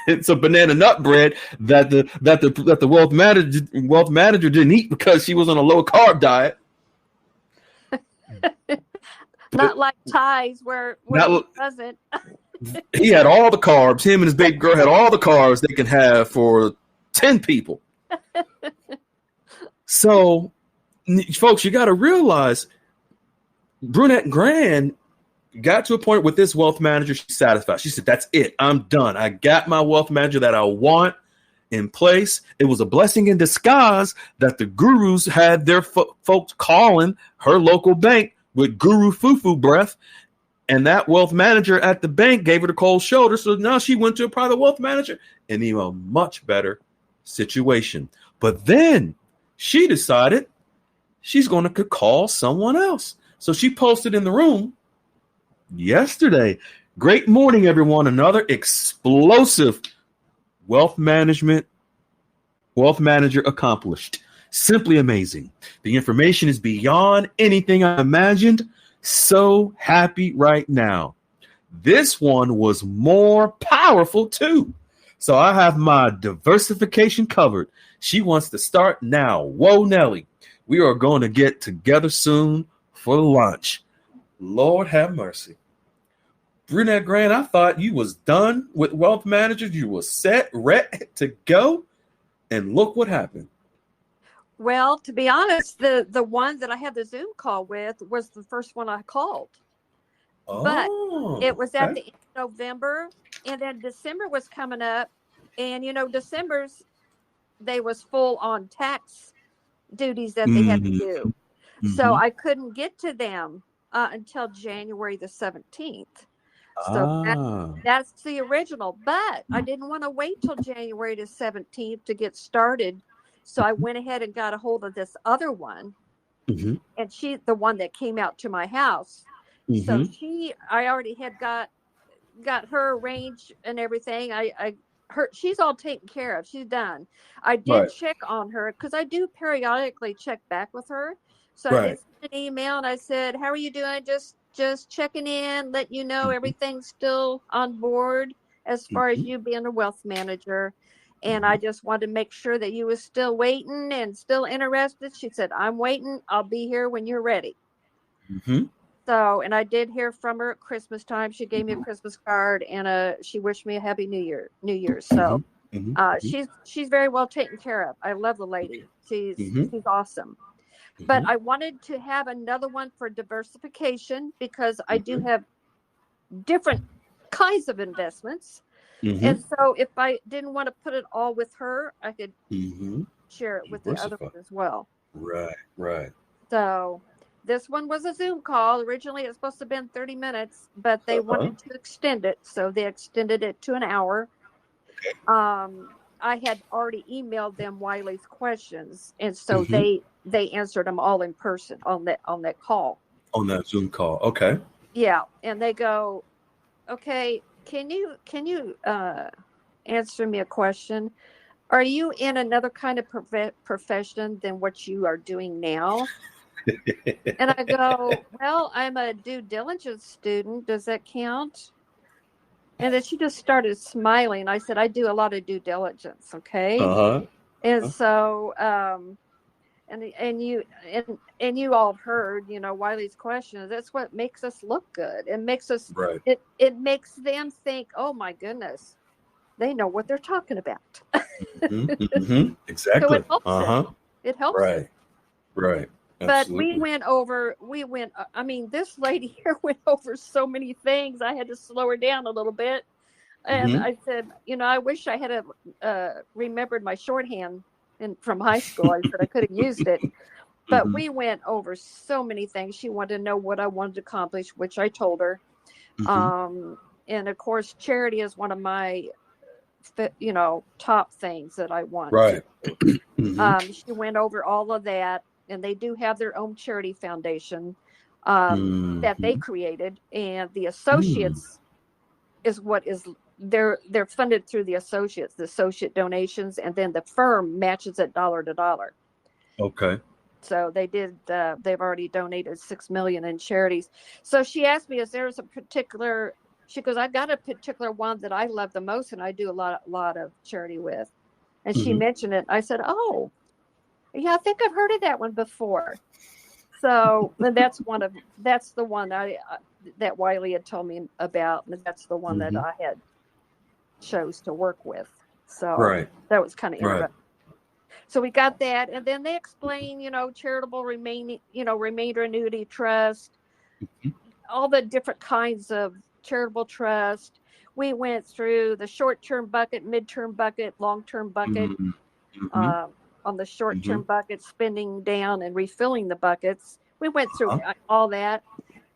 It's a banana nut bread that the wealth manager didn't eat because she was on a low carb diet. Not like Ty's where he doesn't. He had all the carbs. Him and his baby girl had all the carbs they can have for 10 people. So, folks, you got to realize Brunette Grand got to a point with this wealth manager. She's satisfied. She said, that's it. I'm done. I got my wealth manager that I want in place. It was a blessing in disguise that the gurus had their folks calling her local bank with guru foo-foo breath. And that wealth manager at the bank gave her the cold shoulder. So now she went to a private wealth manager and in a much better situation. But then she decided she's going to call someone else. So she posted in the room yesterday, great morning, everyone. Another explosive wealth manager accomplished. Simply amazing. The information is beyond anything I imagined. So happy right now. This one was more powerful too. So I have my diversification covered. She wants to start now. Whoa, Nelly. We are going to get together soon for lunch. Lord have mercy. Brunette Grand, I thought you was done with wealth managers. You were set, ready to go. And look what happened. Well, to be honest, the one that I had the Zoom call with was the first one I called. But it was at the end of November, and then December was coming up. And, December's, they was full on tax duties that they had to do. Mm-hmm. So I couldn't get to them until January the 17th. So that's the original. But I didn't want to wait till January the 17th to get started. So I went ahead and got a hold of this other one. Mm-hmm. And she's the one that came out to my house. Mm-hmm. So I already had got her arranged and everything. She's all taken care of. She's done. I did check on her because I do periodically check back with her. So I did send an email and I said, how are you doing? Just checking in, let you know everything's still on board as far as you being a wealth manager. And I just wanted to make sure that you was still waiting and still interested. She said, I'm waiting. I'll be here when you're ready. Mm-hmm. So, and I did hear from her at Christmas time. She gave me a Christmas card and she wished me a happy New Year's. So she's very well taken care of. I love the lady. She's awesome. Mm-hmm. But I wanted to have another one for diversification because I do have different kinds of investments. Mm-hmm. And so if I didn't want to put it all with her, I could share it with the other one as well. Right. So this one was a Zoom call. Originally, it was supposed to have been 30 minutes, but they wanted to extend it. So they extended it to an hour. Okay. I had already emailed them Wiley's questions. And so they they answered them all in person on that call. On that Zoom call. Okay. Yeah, and they go, okay, can you answer me a question? Are you in another kind of profession than what you are doing now? And I go, well, I'm a due diligence student. Does that count? And then she just started smiling. I said, I do a lot of due diligence. Okay. Uh-huh. And so, and you all heard, Wiley's questions. That's what makes us look good. It makes us, Right. it makes them think, oh my goodness, they know what they're talking about. Exactly. So it helps it helps Right. it. Right. But we went, this lady here went over so many things. I had to slow her down a little bit. And I said, I wish I had remembered my shorthand from high school. I said I could have used it. But we went over so many things. She wanted to know what I wanted to accomplish, which I told her. And of course, charity is one of my, top things that I want. Right. She went over all of that. And they do have their own charity foundation that they created, and the associates is what is they're funded through the associate donations, and then the firm matches it dollar to dollar. Okay. So they did. They've already donated $6 million in charities. So she asked me, "Is there a particular?" She goes, "I got a particular one that I love the most, and I do a lot of charity with." And she mentioned it. I said, "Oh. Yeah, I think I've heard of that one before." So that's the one that Wiley had told me about, and that's the one that I had chose to work with. So that was kind of interesting. Right. So we got that, and then they explain, charitable remainder annuity trust, all the different kinds of charitable trust. We went through the short-term bucket, mid-term bucket, long-term bucket. On the short-term bucket, spending down and refilling the buckets. We went through all that.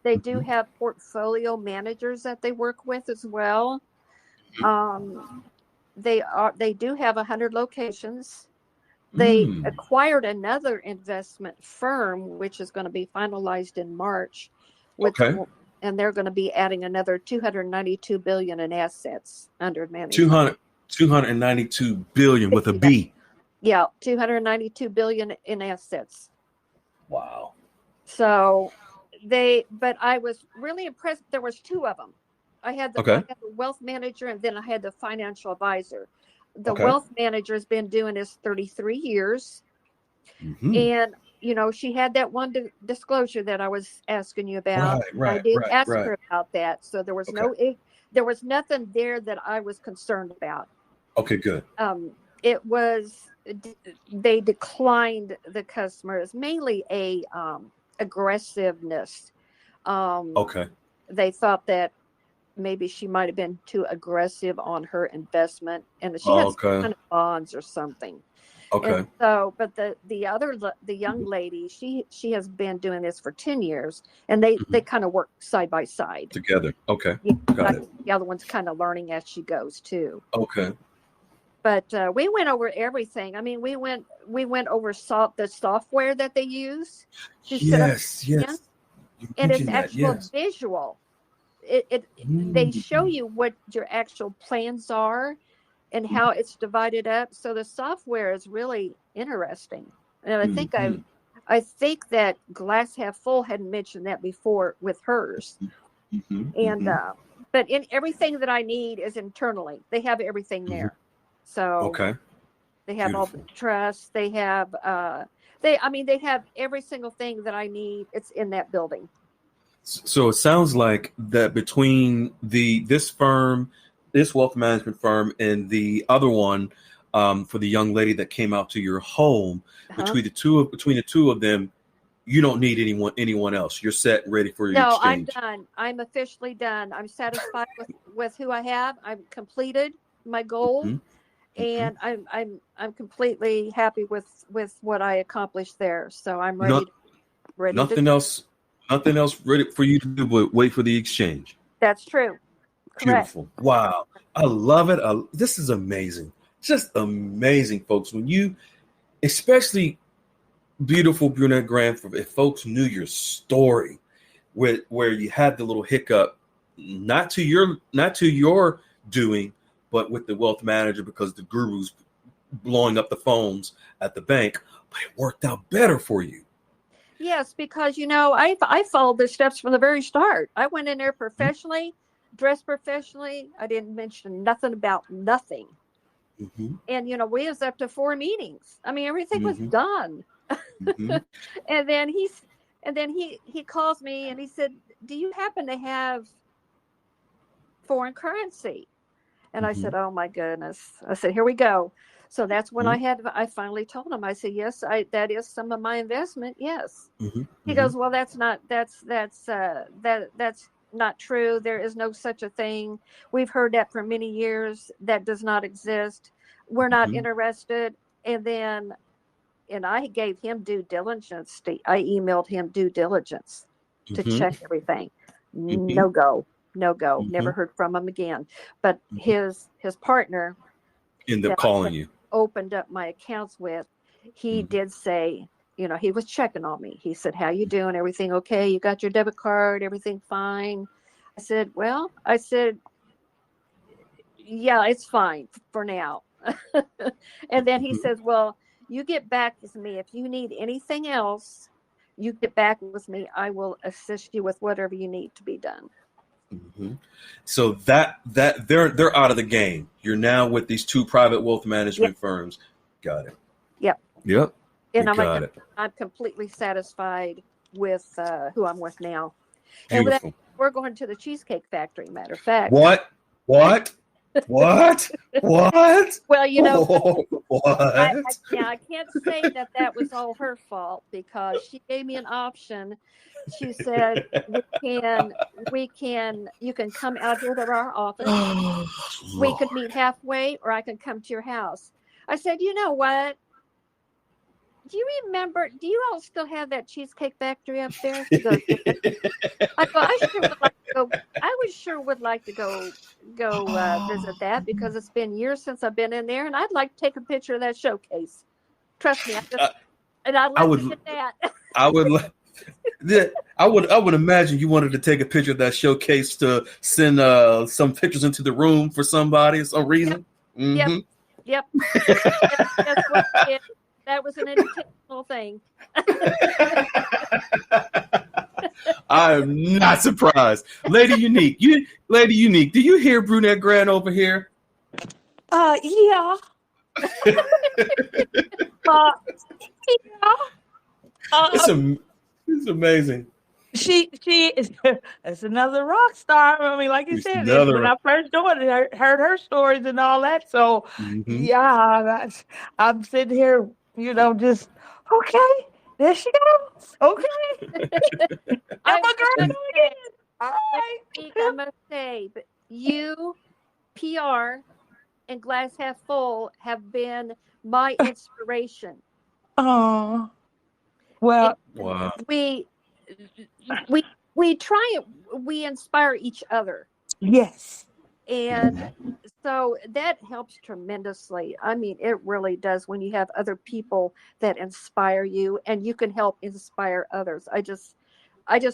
They do have portfolio managers that they work with as well. They do have 100 locations. They acquired another investment firm, which is going to be finalized in March. And they're going to be adding another $292 billion in assets under management. 292 billion with a B. Yeah, $292 billion in assets. Wow. So but I was really impressed. There was two of them. I had the wealth manager, and then I had the financial advisor. The wealth manager has been doing this 33 years. And, she had that one disclosure that I was asking you about. I did ask her about that. So there was there was nothing there that I was concerned about. Okay, good. They declined the customers, mainly a aggressiveness. They thought that maybe she might have been too aggressive on her investment, and she had some kind of bonds or something. And so, but the young lady, she has been doing this for 10 years, and they kind of work side by side together. Got it. The other one's kind of learning as she goes too. But we went over everything. I mean, we went over the software that they use. Yes. And it's actual visual. They show you what your actual plans are and how it's divided up. So the software is really interesting. And I think that Glass Half Full had mentioned that before with hers. And but in everything that I need is internally. They have everything there. So they have all the trust. They have they have every single thing that I need. It's in that building. So it sounds like that between this firm, this wealth management firm, and the other one for the young lady that came out to your home, between the two of them, you don't need anyone else. You're set, ready for your exchange. No, I'm done. I'm officially done. I'm satisfied with who I have. I've completed my goal. And I'm completely happy with what I accomplished there. So I'm ready. Nothing else ready for you to do but wait for the exchange. That's true. Correct. Beautiful. Wow. I love it. This is amazing. Just amazing, folks. When you, especially beautiful Brunette Grant, if folks knew your story, where you had the little hiccup, not to your doing, but with the wealth manager because the guru's blowing up the phones at the bank, but it worked out better for you. Yes, because I followed the steps from the very start. I went in there professionally, dressed professionally. I didn't mention nothing about nothing. Mm-hmm. And we was up to 4 meetings. I mean, everything was Mm-hmm. done. Mm-hmm. And then he calls me and he said, "Do you happen to have foreign currency?" And I Mm-hmm. said, "Oh my goodness." I said, "Here we go." So that's when Mm-hmm. I finally told him. I said, "Yes, that is some of my investment." Yes. Mm-hmm. He goes, "Well, that's not true. There is no such a thing. We've heard that for many years. That does not exist. We're not Mm-hmm. interested." And I gave him due diligence. I emailed him due diligence to Mm-hmm. check everything. Mm-hmm. No go. Mm-hmm. Never heard from him again. But his partner End up that I calling you. opened up my accounts with, he did say, he was checking on me. He said, "How you doing? Everything okay? You got your debit card? Everything fine?" I said, "Yeah, it's fine for now." And then he Mm-hmm. says, "Well, you get back with me. If you need anything else, you get back with me. I will assist you with whatever you need to be done." Mm-hmm. So that they're out of the game. You're now with these 2 private wealth management firms. Got it. Yep. Yep. And I'm completely satisfied with who I'm with now. And with that, beautiful. we're going to the Cheesecake Factory, matter of fact. What? What? What? What? Well, what? I can't say that was all her fault because she gave me an option. She said, you can come out here to our office. We could meet halfway, or I can come to your house. I said, "You know what? Do you all still have that Cheesecake Factory up there?" She goes, "Yeah." I go, "I sure would like to go. I would sure would like to go visit that because it's been years since I've been in there, and I'd like to take a picture of that showcase. Trust me, and I left it at that." I would. I would imagine you wanted to take a picture of that showcase to send some pictures into the room for somebody for some reason. Yep. Mm-hmm. Yep. That's what it is. That was an intentional thing. I am not surprised. Lady Unique, do you hear Brunette Grant over here? Yeah. Yeah. It's amazing. She is it's another rock star. I mean, like you said, when I first joined, I heard her stories and all that. So yeah, I'm sitting here, just okay. There she goes. Okay. I'm a girl again. All right. I must say, but you, PR, and Glass Half Full have been my inspiration. Oh, well, wow. We inspire each other. Yes. And so that helps tremendously. I mean, it really does when you have other people that inspire you and you can help inspire others. I just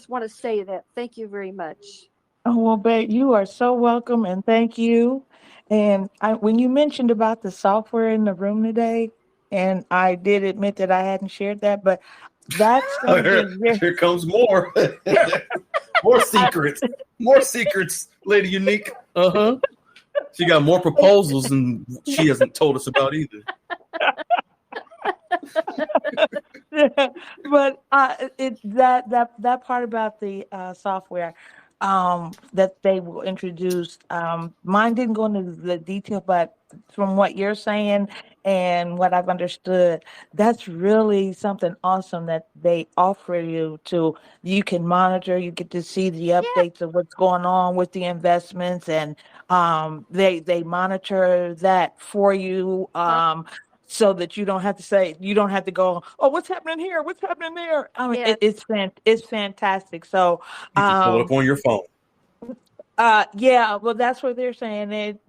want to say that. Thank you very much. Oh, well, babe, you are so welcome and thank you. And when you mentioned about the software in the room today, and I did admit that I hadn't shared that, but that's going to be here comes more. More secrets, Lady Unique. She got more proposals and she hasn't told us about either. But that part about the software that they will introduce, mine didn't go into the detail, but from what you're saying and what I've understood, that's really something awesome that they offer you can monitor, you get to see the updates of what's going on with the investments, and they monitor that for you. So that you don't have to go, "Oh, what's happening here? What's happening there?" I mean, it's fantastic. So, you can pull it up on your phone. Yeah, well, that's what they're saying.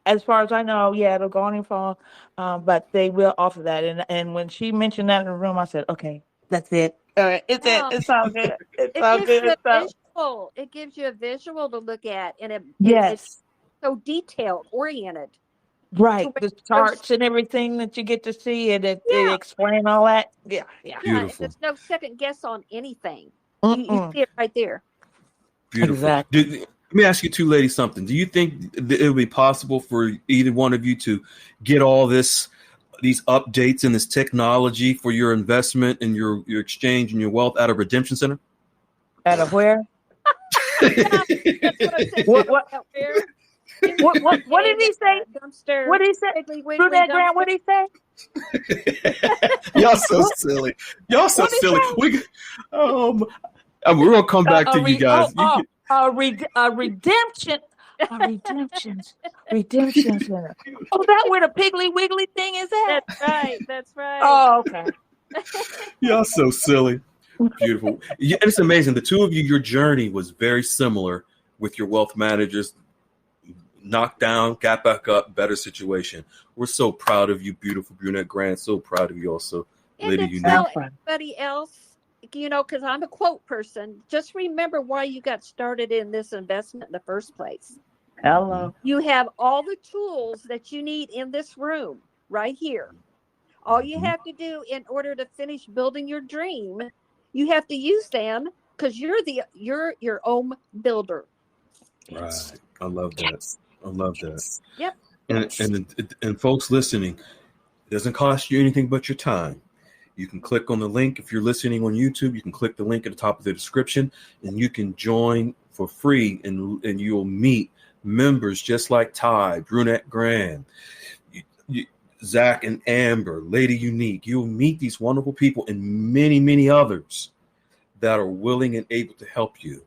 As far as I know, yeah, it'll go on your phone, but they will offer that. And when she mentioned that in the room, I said, okay, that's it. All right, it's it. Yeah, It's all good. It's it all gives you good. a So visual. It gives you a visual to look at, and it's yes, so detailed oriented to right. where The there's charts and everything that you get to see, and it yeah, explain all that. Yeah, yeah. yeah, and Beautiful. there's no second guess on anything. You Mm-mm. see it right there. Beautiful. Exactly. Let me ask you two ladies something. Do you think it would be possible for either one of you to get all these updates and this technology for your investment and your exchange and your wealth at a redemption center? Out of where? Yeah, that's what I said. What? What? Out where in What did he say? the dumpster, What did he say? Wiggly Wiggly Brunette Grant, dumpster. what did he say? Y'all so What? silly. Y'all so What did he silly. say? Um, we're gonna come back to you guys. A redemption, redemption center. Oh, that where the Piggly Wiggly thing is at? That's right. That's right. Oh, okay. Y'all so silly. Beautiful. Yeah, it's amazing. The two of you, your journey was very similar with your wealth managers. Knocked down, got back up, better situation. We're so proud of you, beautiful Brunette Grant. So proud of you also, And Lady to Unique. tell everybody else, because I'm a quote person, just remember why you got started in this investment in the first place. Hello. You have all the tools that you need in this room right here. All you have to do in order to finish building your dream, you have to use them because you're your own builder. Right. I love that. I love that. Yep. And folks listening, it doesn't cost you anything but your time. You can click on the link. If you're listening on YouTube, you can click the link at the top of the description and you can join for free and you'll meet members just like Ty, Brunette Graham, Zach and Amber, Lady Unique. You'll meet these wonderful people and many, many others that are willing and able to help you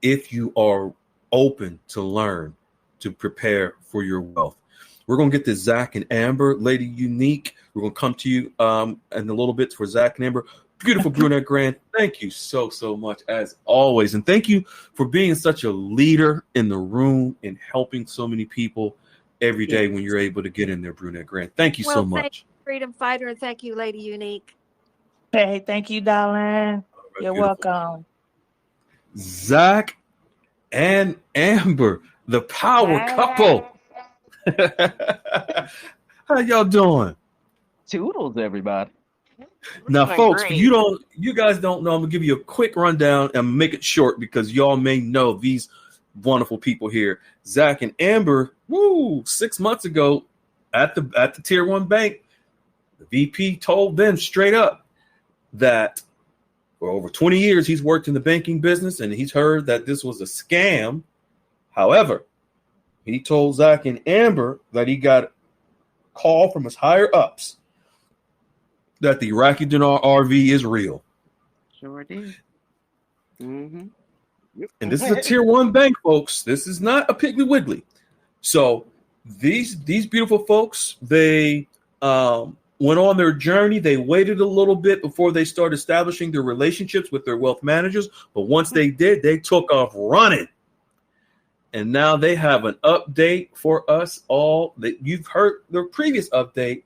if you are open to learn, to prepare for your wealth. We're going to get to Zach and Amber, Lady Unique. We're going to come to you in a little bit for Zach and Amber. Beautiful Brunette Grant, thank you so much as always. And thank you for being such a leader in the room and helping so many people every day when you're able to get in there, Brunette Grant. Thank you so much. Thank you, Freedom Fighter, and thank you, Lady Unique. Hey, thank you, darling. You're welcome. Zach and Amber, the power couple. How y'all doing? Toodles, everybody. Now, folks, great. you guys don't know. I'm gonna give you a quick rundown and make it short because y'all may know these wonderful people here. Zach and Amber, 6 months ago at the Tier 1 bank, the VP told them straight up that for over 20 years he's worked in the banking business and he's heard that this was a scam. However, he told Zach and Amber that he got a call from his higher ups that the Iraqi dinar RV is real. Sure did. Mm-hmm. Yep. And this is a Tier 1 bank, folks. This is not a Piggly Wiggly. So these beautiful folks, they went on their journey. They waited a little bit before they started establishing their relationships with their wealth managers. But once they did, they took off running. And now they have an update for us all. That you've heard their previous update,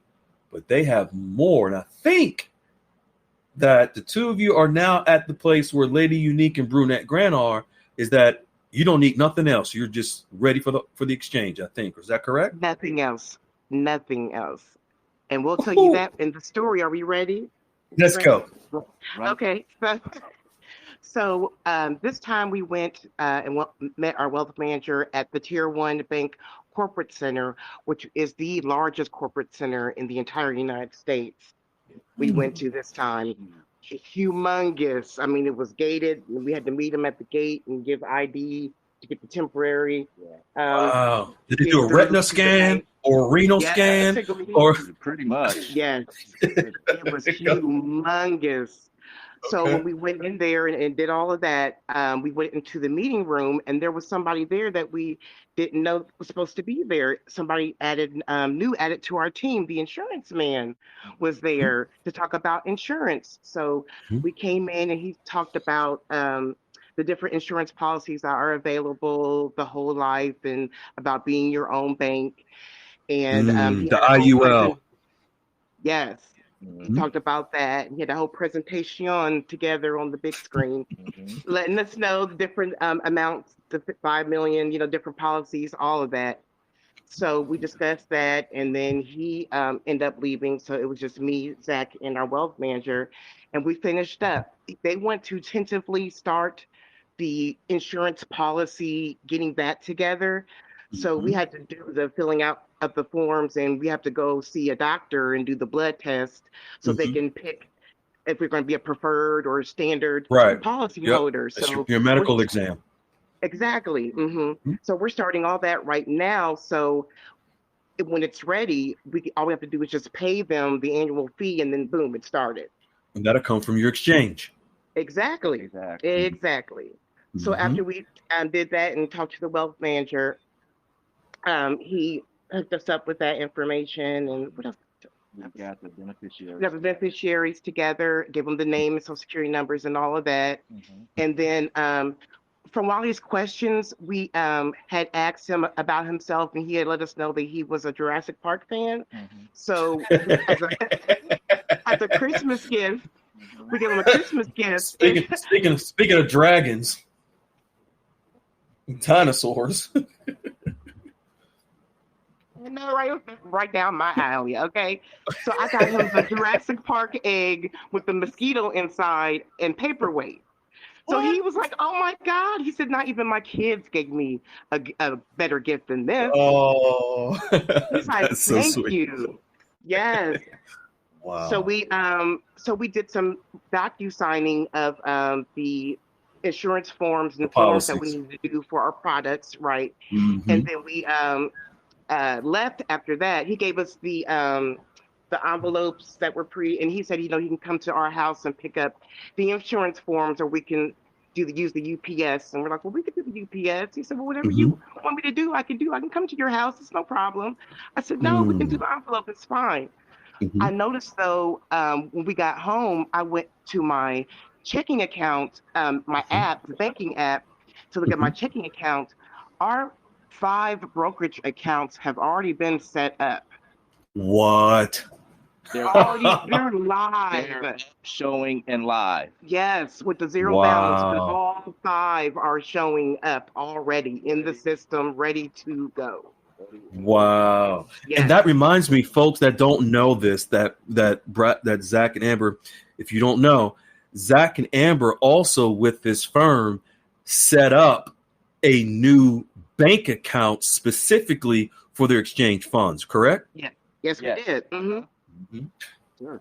but they have more. And I think that the two of you are now at the place where Lady Unique and Brunette Grant are, is that you don't need nothing else. You're just ready for the exchange, I think. Is that correct? Nothing else. Nothing else. And we'll tell you that in the story. Are we ready? Let's go. Right. Okay. So this time we went and met our wealth manager at the Tier 1 Bank Corporate Center, which is the largest corporate center in the entire United States. We went to this time. Humongous. I mean, it was gated. We had to meet him at the gate and give ID to get the temporary. Wow. Did they do a retina scan or a renal scan? Or pretty much. Yes. It was humongous. So when we went in there and did all of that, we went into the meeting room and there was somebody there that we didn't know was supposed to be there. Somebody new added to our team. The insurance man was there to talk about insurance. So we came in and he talked about the different insurance policies that are available, the whole life, and about being your own bank. And he The had a whole IUL. yes, he talked about that. He had a whole presentation together on the big screen, letting us know the different amounts, the 5 million, different policies, all of that. So we discussed that, and then he ended up leaving. So it was just me, Zach, and our wealth manager, and we finished up. They want to tentatively start the insurance policy, getting that together. So we had to do the filling out of the forms, and we have to go see a doctor and do the blood test so they can pick if we're going to be a preferred or standard Right. policy Yep. holder. That's So your medical exam. exactly. So we're starting all that right now. So when it's ready, all we have to do is just pay them the annual fee, and then boom, it started. And that'll come from your exchange. Exactly. So after we did that and talked to the wealth manager, he hooked us up with that information, and what else? We got the beneficiaries. We have the beneficiaries together, give them the name and social security numbers and all of that. And then from all his questions, we had asked him about himself, and he had let us know that he was a Jurassic Park fan. So as a Christmas gift, we give him a Christmas gift. Speaking of dragons, dinosaurs. No, right down my alley. Okay, so I got him the Jurassic Park egg with the mosquito inside and paperweight. So he was like, "Oh my God!" He said, "Not even my kids gave me a better gift than this." Oh, he's like, that's so "Thank sweet. you." Yes. Wow. So we did some docu-signing of the insurance forms and the forms that we need to do for our products, right? And then we left after that. He gave us the envelopes that were and he said, he can come to our house and pick up the insurance forms, or we can use the UPS. And we're like, well, we could do the UPS. He said, well, whatever you want me to do, I can do. I can come to your house. It's no problem. I said, no, we can do the envelope. It's fine. I noticed, though, when we got home, I went to my checking account, my app, the banking app, to look at my checking account. Our 5 brokerage accounts have already been set up. What? They're live. They're showing and live. Yes, with the zero balance, but all 5 are showing up already in the system, ready to go. Wow. Yes. And that reminds me, folks that don't know this, that Zach and Amber, if you don't know, Zach and Amber also with this firm set up a new bank account specifically for their exchange funds, correct? Yeah. Yes, we did. Sure.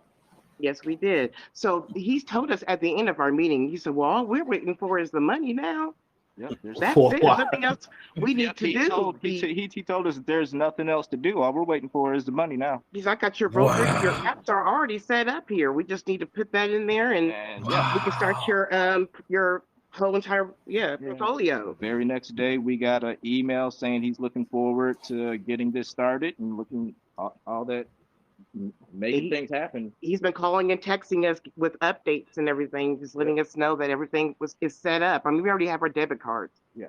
Yes, we did. So he told us at the end of our meeting, he said, well, all we're waiting for is the money now. Yep, that's it. There's nothing else we need to do. He told us there's nothing else to do. All we're waiting for is the money now. He's like, I got your brokerage, your apps are already set up here. We just need to put that in there, and we can start your whole entire portfolio. The very next day, we got an email saying he's looking forward to getting this started and looking all that. Making things happen. He's been calling and texting us with updates and everything, just letting us know that everything is set up. I mean, we already have our debit cards. Yeah.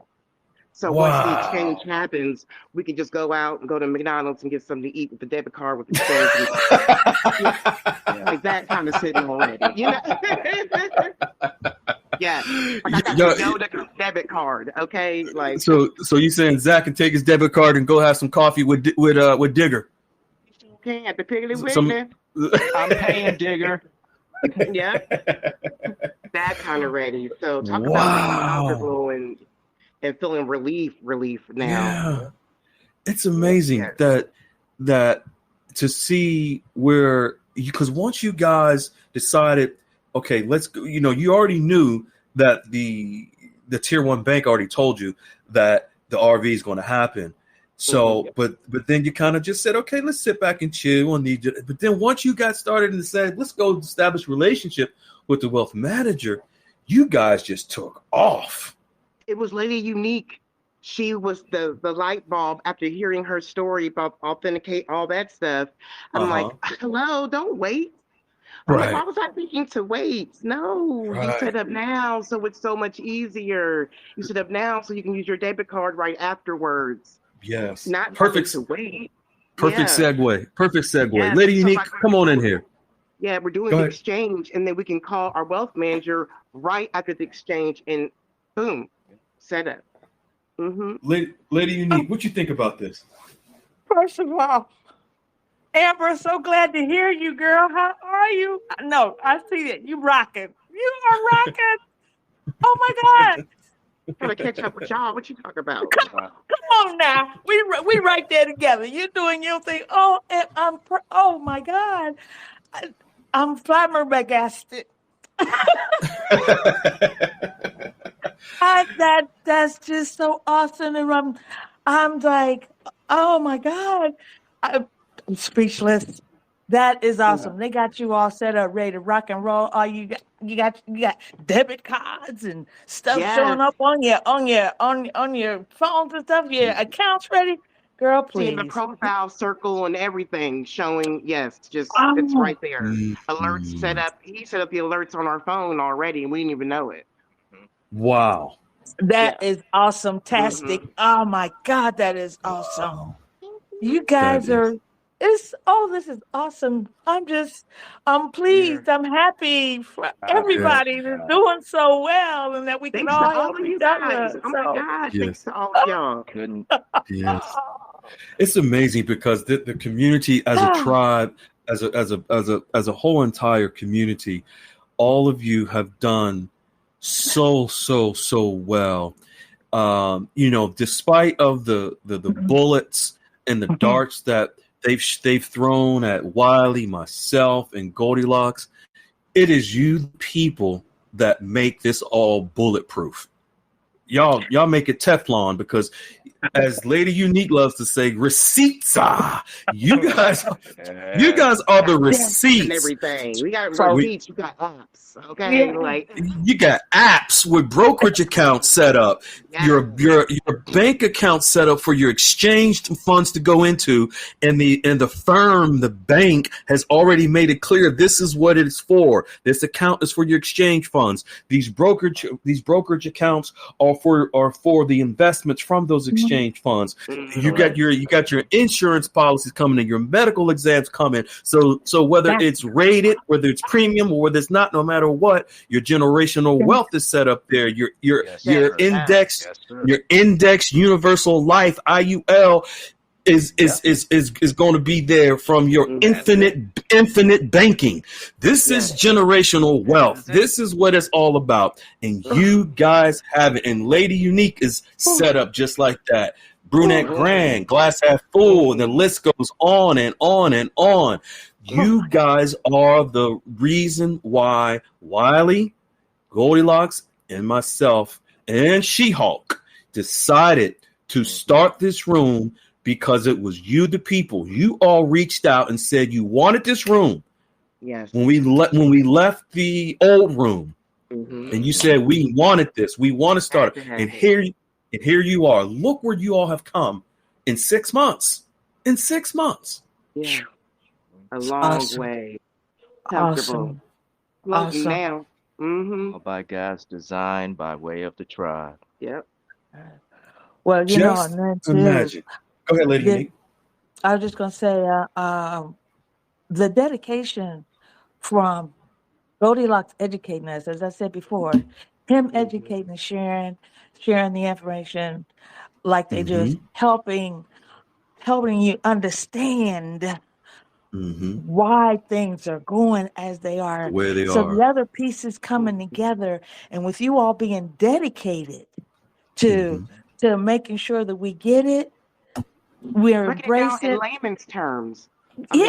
So once the exchange happens, we can just go out and go to McDonald's and get something to eat with the debit card with the exchange. Like that kind of sitting already. Yeah. Like I got no debit card. Okay. Like so you saying Zach can take his debit card and go have some coffee with Digger? At the Piggly Wiggly. I'm paying Digger. Yeah. That kind of ready. So talk about comfortable and feeling relief now. Yeah. It's amazing that to see where, because once you guys decided, okay, let's go, you already knew that the tier 1 bank already told you that the RV is going to happen. So, but then you kind of just said, okay, let's sit back and chill. But then once you got started and said, let's go establish a relationship with the wealth manager, you guys just took off. It was Lady Unique. She was the light bulb after hearing her story about authenticate all that stuff. I'm like, hello, don't wait. I'm like, Right. why was I thinking to wait? No, you Right. set up now, so it's so much easier. You set up now so you can use your debit card right afterwards, Yes. not having Perfect. to wait. Perfect Yeah. segue. Perfect segue. Yes. Lady So Unique, like come on in here. yeah, we're doing Go the ahead. exchange, and then we can call our wealth manager right after the exchange, and boom, set up. Lady Unique, what you think about this? First of all, Amber, so glad to hear you, girl. How are you? No, I see it. You rocking. You are rocking. Oh my God. Trying to catch up with y'all. What you talk about? Come on now. We right there together. You're doing your thing. Oh, and oh my God. I'm flabbergasted. That's just so awesome. And I'm like, oh my God. I'm speechless. That is awesome. They got you all set up, ready to rock and roll. All you got debit cards and stuff showing Yes. up on your phones and stuff. Your accounts ready, girl. Seeing the Please. profile circle and everything showing, yes, just it's Oh, right there. Alerts set up. He set up the alerts on our phone already, and we didn't even know it. Wow. Yeah. that is awesome. Tastic. Oh my God, that is awesome. You guys are. This is awesome. I'm pleased. I'm happy for everybody that's doing so well and that we can Thanks all to all help of you each guys. other. Oh my So, gosh, Yes. thanks to all of y'all. Couldn't. Yes. It's amazing because the community as a tribe, as a whole entire community, all of you have done so well. Despite of the bullets and the darts that they've thrown at Wiley, myself, and Goldilocks, it is you people that make this all bulletproof. Y'all make it Teflon because, as Lady Unique loves to say, receipts. You guys are the receipts and everything. We got So- receipts. You got apps. Okay, like you got apps with brokerage accounts set up, your bank account set up for your exchange funds to go into, and the firm, the bank, has already made it clear this is what it's for. This account is for your exchange funds. These brokerage accounts are for the investments from those exchange funds. You got your insurance policies coming in, your medical exams coming. So whether it's rated, whether it's premium, or whether it's not, no matter what, your generational wealth is set up there. Your index, your index universal life IUL is going to be there from your infinite banking. This is generational wealth. This is what it's all about. And you guys have it. And Lady Unique is set up just like that. Brunette Grand, Glass Half Full, and the list goes on and on and on. You guys are the reason why Wiley, Goldilocks, and myself and She-Hulk decided to start this room, because it was you, the people. You all reached out and said you wanted this room. Yes. When we left the old room, and you said we wanted this, we want to start it. And here you are. Look where you all have come in 6 months. In 6 months. Yeah. A long way. Comfortable. Floating now. All by God's design, by way of the tribe. Yep. Well, Just and then too, imagine. Go ahead, Lady Unique. I was just going to say, the dedication from Goldilocks educating us, as I said before, him educating and sharing the information like they do, is helping you understand why things are going as they are. Where they so are. The other pieces coming together, and with you all being dedicated to making sure that we get it, we're Break it down embracing in layman's terms. Yeah,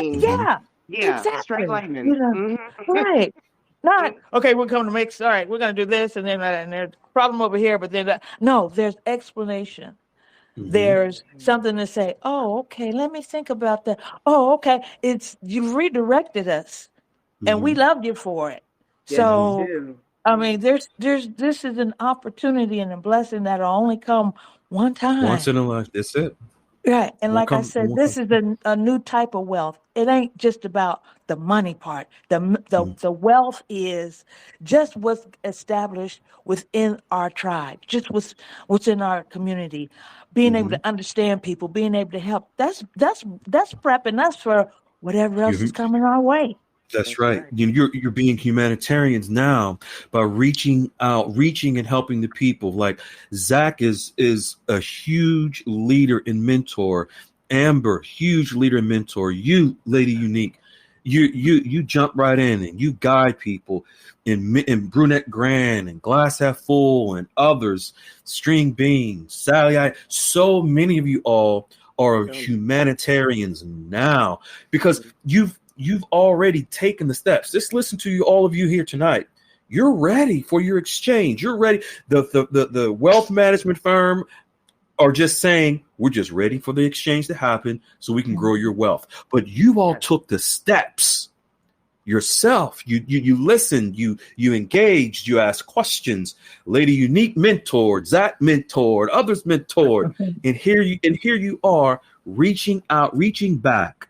exactly. Straight layman. Right. Not okay. We're coming to make. All right, we're going to do this, and then and there's a problem over here. But then no, there's explanation. There's something to say. Oh, okay. Let me think about that. Oh, okay. You've redirected us, and we loved you for it. So I mean, there's this is an opportunity and a blessing that'll only come one time. Once in a life. That's it. Right. And like I said, this is a new type of wealth. it ain't just about the money part. The wealth is just what's established within our tribe, just what's in our community. Being able to understand people, being able to help. That's prepping us for whatever else is coming our way. That's right. You're being humanitarians now by reaching out, reaching and helping the people. Like Zach is a huge leader and mentor. Amber, huge leader and mentor. You, Lady Unique, you jump right in and you guide people. And Brunette GR and Glass Half Full and others, String Bean, Sally. So many of you all are humanitarians now because you've already taken the steps. Just listen to you, all of you here tonight. You're ready for your exchange. You're ready. The wealth management firm are just saying, we're just ready for the exchange to happen so we can grow your wealth. But you all took the steps yourself. You listened, you engaged, you asked questions. Lady Unique mentored, Zach mentored, others mentored. And here you are reaching out, reaching back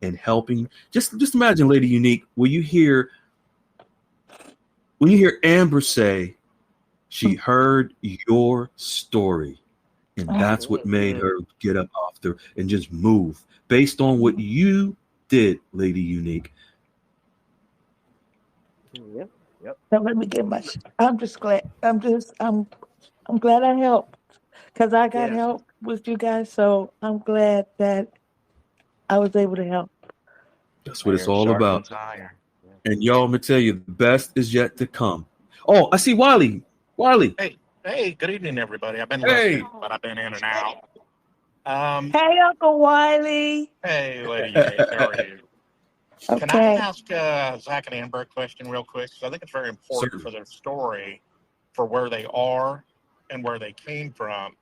and helping. Just imagine, Lady Unique, when you hear Amber say she heard your story, and that's what made her get up off there and just move based on what you did, Lady Unique. Yep. Don't let me get much. I'm just glad. I'm glad I helped because I got help with you guys. So I'm glad that I was able to help. That's what it's all about. And y'all, I'm gonna tell you, the best is yet to come. Oh, I see Wiley. Wiley. Hey, good evening, everybody. I've been listening, but I've been in and out. Hey, Uncle Wiley. Hey, Lady Unique, how are you? Okay. Can I ask Zach and Amber a question real quick? Because I think it's very important for their story, for where they are and where they came from.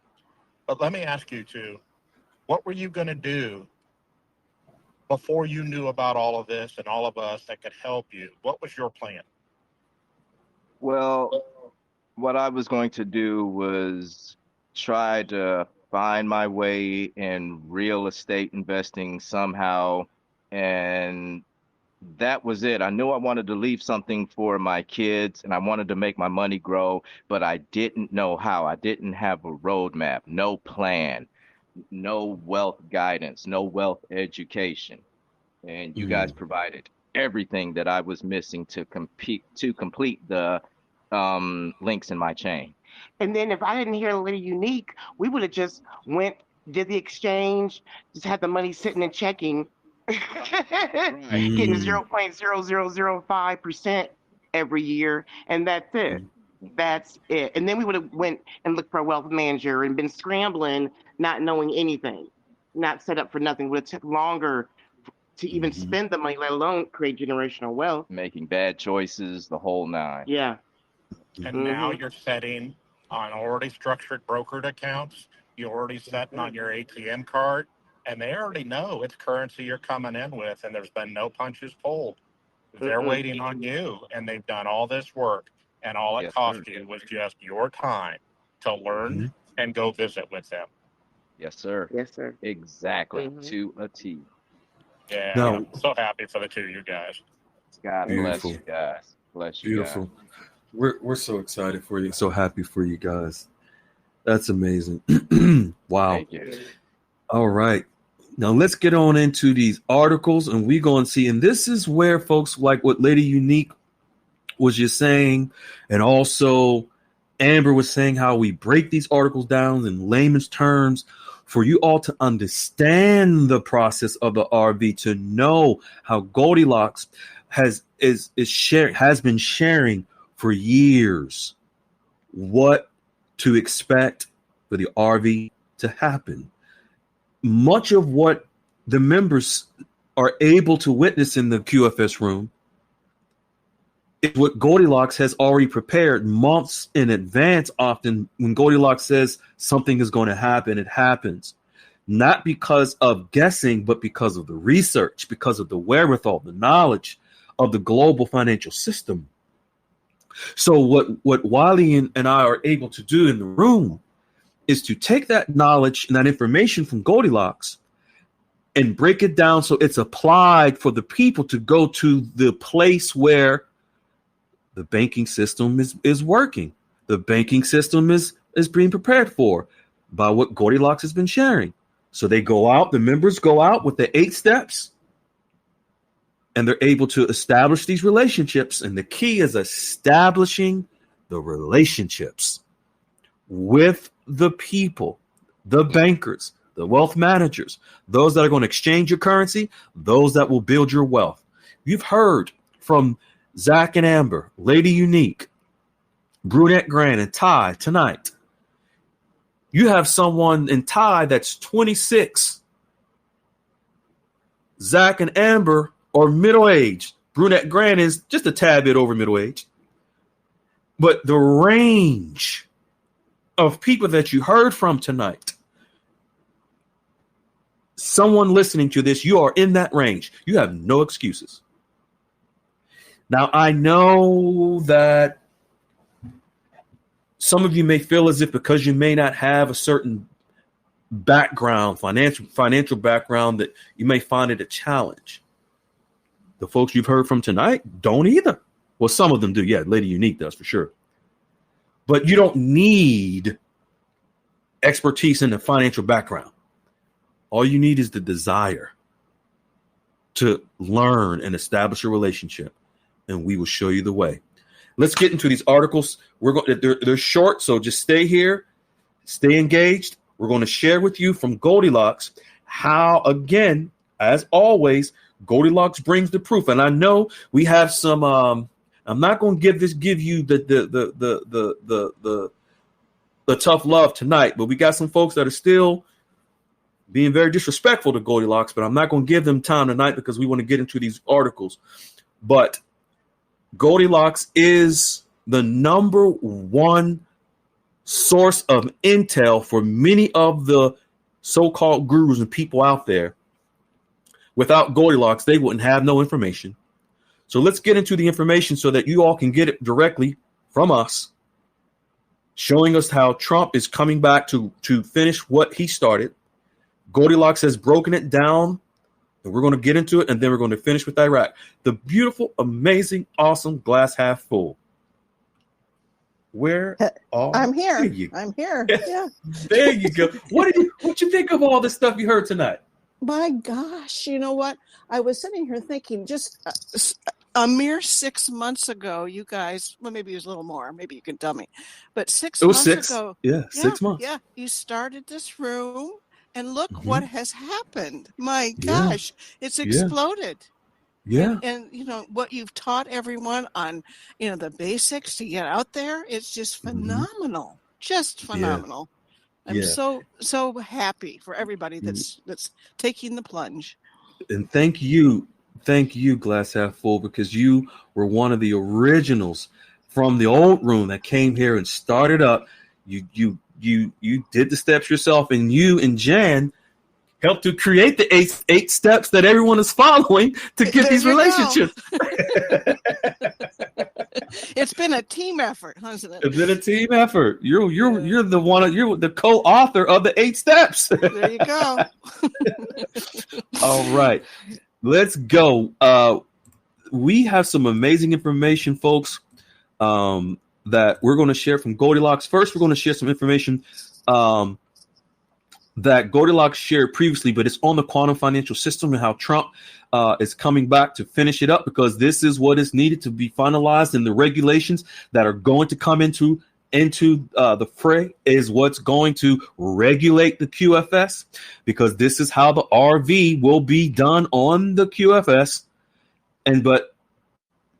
But let me ask you two, what were you going to do before you knew about all of this and all of us that could help you? What was your plan? Well, what I was going to do was try to find my way in real estate investing somehow. And that was it. I knew I wanted to leave something for my kids and I wanted to make my money grow, but I didn't know how. I didn't have a roadmap, no plan, no wealth guidance, no wealth education. And you guys provided everything that I was missing to complete the links in my chain. And then if I didn't hear Lady Unique, we would have just did the exchange, just had the money sitting and checking, getting 0.0005% every year, and that's it. That's it. And then we would have went and looked for a wealth manager and been scrambling, not knowing anything, not set up for nothing. Would have took longer to even spend the money, let alone create generational wealth. Making bad choices, the whole nine. Yeah. And now you're setting on already structured brokered accounts. You're already setting on your ATM card, and they already know it's currency you're coming in with, and there's been no punches pulled. They're waiting on you, and they've done all this work, and all it cost you was just your time to learn and go visit with them. Yes, sir. Yes, sir. Exactly. To a T. Yeah, No. I'm so happy for the two of you guys. God bless you guys. Bless you Beautiful. guys. We're so excited for you. So happy for you guys. That's amazing. Wow. Thank you. All right. Now let's get on into these articles and we're going to see. And this is where folks like what Lady Unique was just saying. And also Amber was saying how we break these articles down in layman's terms for you all to understand the process of the RV, to know how Goldilocks has been sharing for years what to expect for the RV to happen. Much of what the members are able to witness in the QFS room is what Goldilocks has already prepared months in advance. Often when Goldilocks says something is going to happen, it happens. Not because of guessing, but because of the research, because of the wherewithal, the knowledge of the global financial system. So what Wiley and I are able to do in the room is to take that knowledge and that information from Goldilocks and break it down so it's applied for the people to go to the place where the banking system is working. The banking system is being prepared for by what Goldilocks has been sharing. So they go out, the members go out with the 8 steps, and they're able to establish these relationships. And the key is establishing the relationships with the people, the bankers, the wealth managers, those that are going to exchange your currency, those that will build your wealth. You've heard from Zach and Amber, Lady Unique, Brunette GR, and Ty tonight. You have someone in Ty that's 26. Zach and Amber are middle-aged. Brunette GR is just a tad bit over middle-aged. But the range of people that you heard from tonight, someone listening to this, you are in that range. You have no excuses. Now, I know that some of you may feel as if because you may not have a certain background, financial background, that you may find it a challenge. The folks you've heard from tonight don't either. Well, some of them do. Yeah, Lady Unique does for sure. But you don't need expertise in the financial background. All you need is the desire to learn and establish a relationship, and we will show you the way. Let's get into these articles. They're short, so just stay here, stay engaged. We're going to share with you from Goldilocks how, again, as always, Goldilocks brings the proof. And I know we have some. I'm not going to give you the tough love tonight, but we got some folks that are still being very disrespectful to Goldilocks. But I'm not going to give them time tonight because we want to get into these articles. But Goldilocks is the number one source of intel for many of the so-called gurus and people out there. Without Goldilocks, they wouldn't have no information. So let's get into the information so that you all can get it directly from us, showing us how Trump is coming back to finish what he started. Goldilocks has broken it down, and we're going to get into it, and then we're going to finish with Iraq. The beautiful, amazing, awesome glass half full. Where are I'm here. you? I'm here. Yeah. There you go. What you think of all this stuff you heard tonight? My gosh, you know what? I was sitting here thinking just a mere 6 months ago, you guys, well, maybe it was a little more. Maybe you can tell me. But 6 months ago. Yeah, 6 months. Yeah, you started this room, and look what has happened. My gosh, it's exploded. Yeah. And you know, what you've taught everyone on, you know, the basics to get out there, it's just phenomenal. Just phenomenal. I'm so happy for everybody that's taking the plunge. And thank you, Glass Half Full, because you were one of the originals from the old room that came here and started up. You did the steps yourself, and you and Jan helped to create the eight steps that everyone is following to get these relationships. It's been a team effort, hasn't it? It's been a team effort. You're the co-author of the 8 steps. There you go. All right, let's go. We have some amazing information, folks, that we're going to share from Goldilocks. First, we're going to share some information that Goldilocks shared previously, but it's on the quantum financial system and how Trump is coming back to finish it up, because this is what is needed to be finalized, and the regulations that are going to come into the fray is what's going to regulate the QFS, because this is how the RV will be done on the QFS. But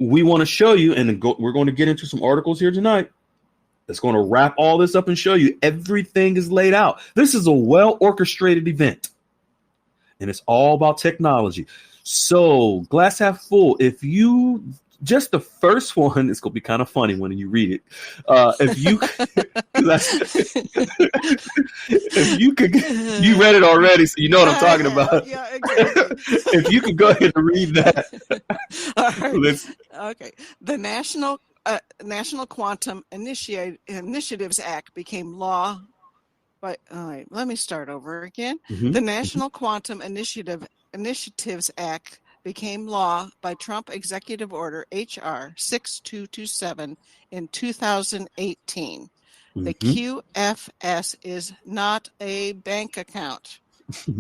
we want to show you, and we're going to get into some articles here tonight that's going to wrap all this up and show you everything is laid out. This is a well-orchestrated event, and it's all about technology. So, Glass Half Full, if you just the first one, it's going to be kind of funny when you read it. If you could, you read it already, so you know what I'm talking about. Yeah, exactly. If you could go ahead and read that. Right. Okay. The National Quantum Initiatives Act became law All right, let me start over again. Mm-hmm. The National Quantum Initiatives Act became law by Trump Executive Order HR 6227 in 2018. The QFS is not a bank account.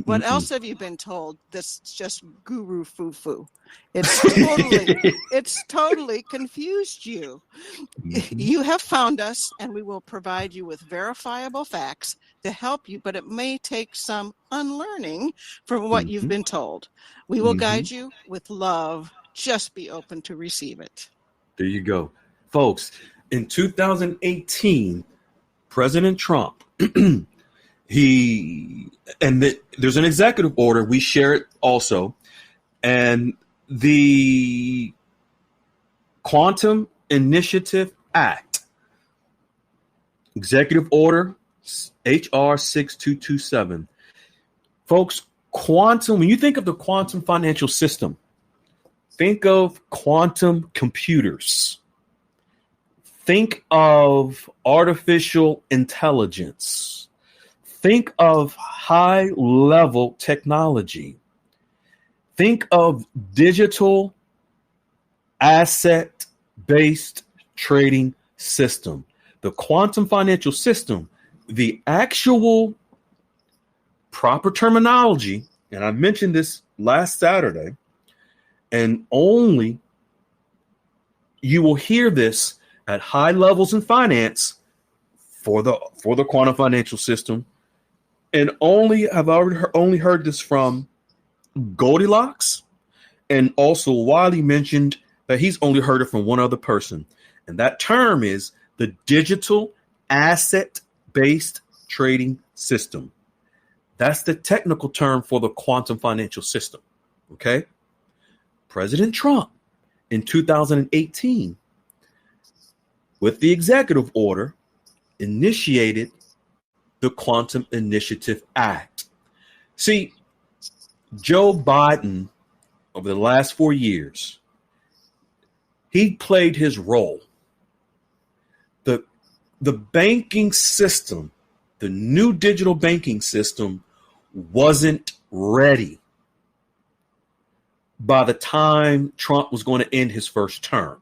What else have you been told? That's just guru foo-foo. It's totally confused you. You have found us, and we will provide you with verifiable facts to help you, but it may take some unlearning from what you've been told. We will guide you with love. Just be open to receive it. There you go. Folks, in 2018, President Trump, there's an executive order. We share it also. And the Quantum Initiative Act, Executive Order HR 6227. Folks, quantum, when you think of the quantum financial system, think of quantum computers. Think of artificial intelligence. Think of high-level technology. Think of digital asset-based trading system. The quantum financial system, the actual proper terminology, and I mentioned this last Saturday, and only you will hear this at high levels in finance for the quantum financial system, and I've only heard this from Goldilocks, and also Wiley mentioned that he's only heard it from one other person, and that term is the digital asset-based trading system. That's the technical term for the quantum financial system. Okay, President Trump in 2018, with the executive order, initiated the Quantum Initiative Act. See, Joe Biden, over the last 4 years, he played his role. The banking system, the new digital banking system, wasn't ready by the time Trump was going to end his first term.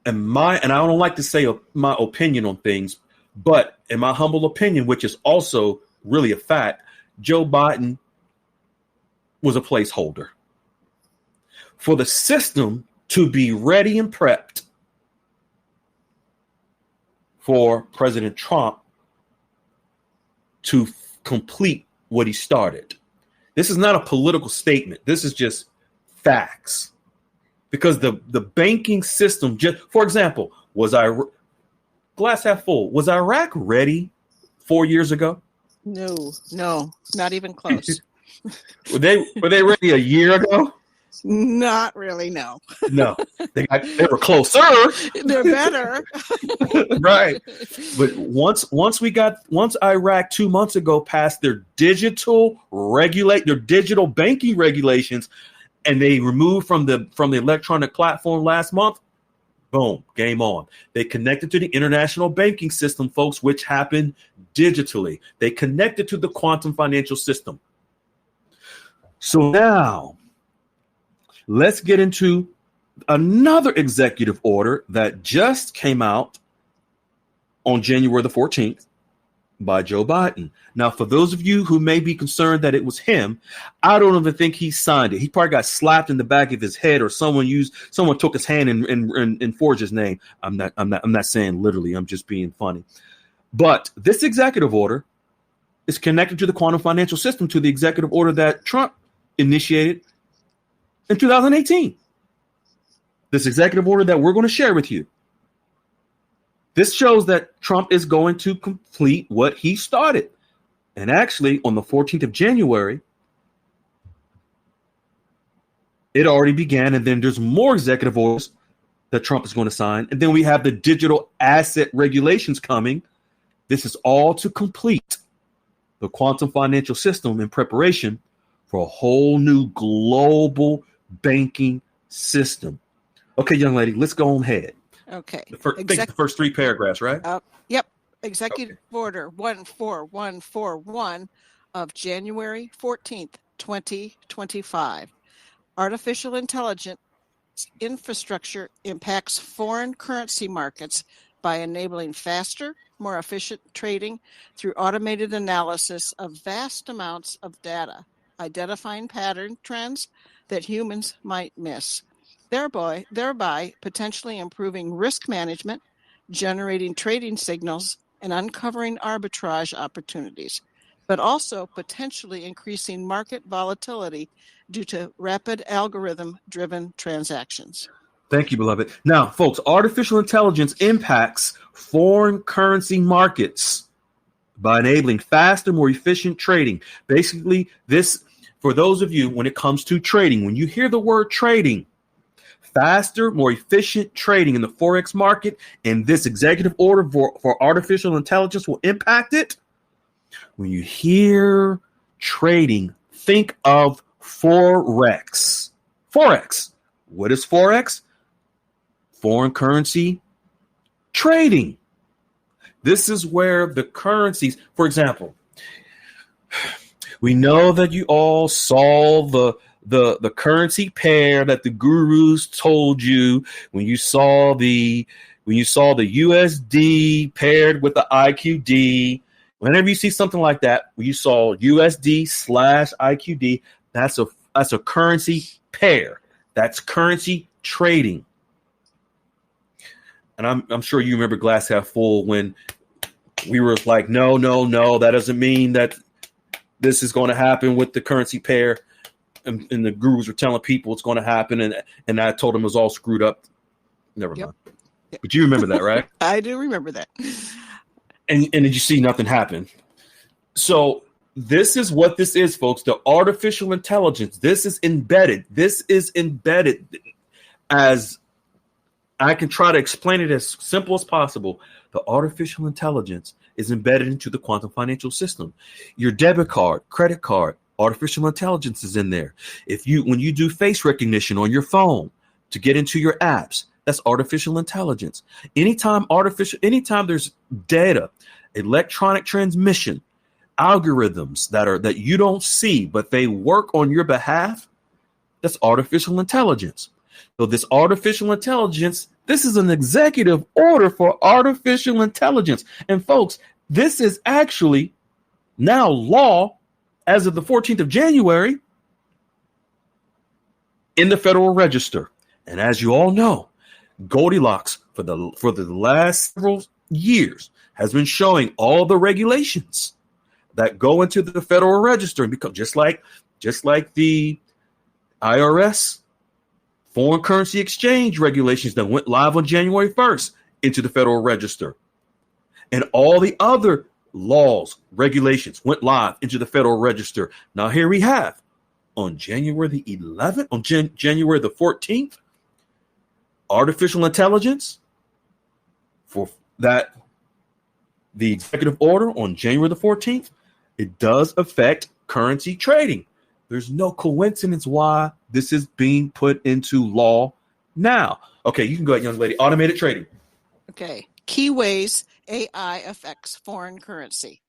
And I don't like to say my opinion on things, but in my humble opinion, which is also really a fact, Joe Biden was a placeholder for the system to be ready and prepped for President Trump to complete what he started. This is not a political statement. This is just facts. Because the banking system, just for example, glass half full, was Iraq ready 4 years ago? No, not even close. Were they ready a year ago? Not really, no. No, they were closer. They're better. Right. But once Iraq 2 months ago passed their digital banking regulations, and they removed from the electronic platform last month, boom, game on. They connected to the international banking system, folks, which happened digitally. They connected to the quantum financial system. So now, let's get into another executive order that just came out on January the 14th by Joe Biden. Now, for those of you who may be concerned that it was him, I don't even think he signed it. He probably got slapped in the back of his head, or someone took his hand and forged his name. I'm not saying literally. I'm just being funny. But this executive order is connected to the quantum financial system, to the executive order that Trump initiated in 2018. This executive order that we're going to share with you. This shows that Trump is going to complete what he started. And actually, on the 14th of January, it already began. And then there's more executive orders that Trump is going to sign. And then we have the digital asset regulations coming. This is all to complete the quantum financial system in preparation for a whole new global banking system. Okay, young lady, let's go on ahead. Okay. The first 3 paragraphs, right? Yep. Executive Order 14141 of January 14th, 2025. Artificial intelligence infrastructure impacts foreign currency markets by enabling faster, more efficient trading through automated analysis of vast amounts of data, identifying pattern trends that humans might miss, thereby potentially improving risk management, generating trading signals, and uncovering arbitrage opportunities, but also potentially increasing market volatility due to rapid algorithm-driven transactions. Thank you, beloved. Now, folks, artificial intelligence impacts foreign currency markets by enabling faster, more efficient trading. Basically, this, for those of you, when it comes to trading, when you hear the word trading, faster, more efficient trading in the Forex market, and this executive order for artificial intelligence will impact it. When you hear trading, think of Forex. Forex. What is Forex? Foreign currency trading. This is where the currencies, for example, we know that you all saw the currency pair that the gurus told you when you saw the USD paired with the IQD. Whenever you see something like that, when you saw USD/IQD, that's a currency pair. That's currency trading. And I'm sure you remember glass half full when we were like, no, that doesn't mean that this is going to happen with the currency pair. And the gurus were telling people it's going to happen. And I told them it was all screwed up. Never mind. Yep. But you remember that, right? I do remember that. And did you see nothing happen? So this is what this is, folks. The artificial intelligence. This is embedded. As I can try to explain it as simple as possible. The artificial intelligence is embedded into the quantum financial system. Your debit card, credit card, artificial intelligence is in there. When you do face recognition on your phone to get into your apps, that's artificial intelligence. Anytime there's data, electronic transmission, algorithms that you don't see, but they work on your behalf, that's artificial intelligence. So this artificial intelligence, this is an executive order for artificial intelligence. And folks, this is actually now law as of the 14th of January in the Federal Register. And as you all know, Goldilocks for the last several years has been showing all the regulations that go into the Federal Register and become just like the IRS foreign currency exchange regulations that went live on January 1st into the Federal Register. And all the other laws, regulations went live into the Federal Register. Now here we have on January the 11th, on January the 14th, artificial intelligence for that, the executive order on January the 14th, it does affect currency trading. There's no coincidence why this is being put into law now. Okay, you can go ahead, young lady. Automated trading. Okay. Key ways AI affects foreign currency.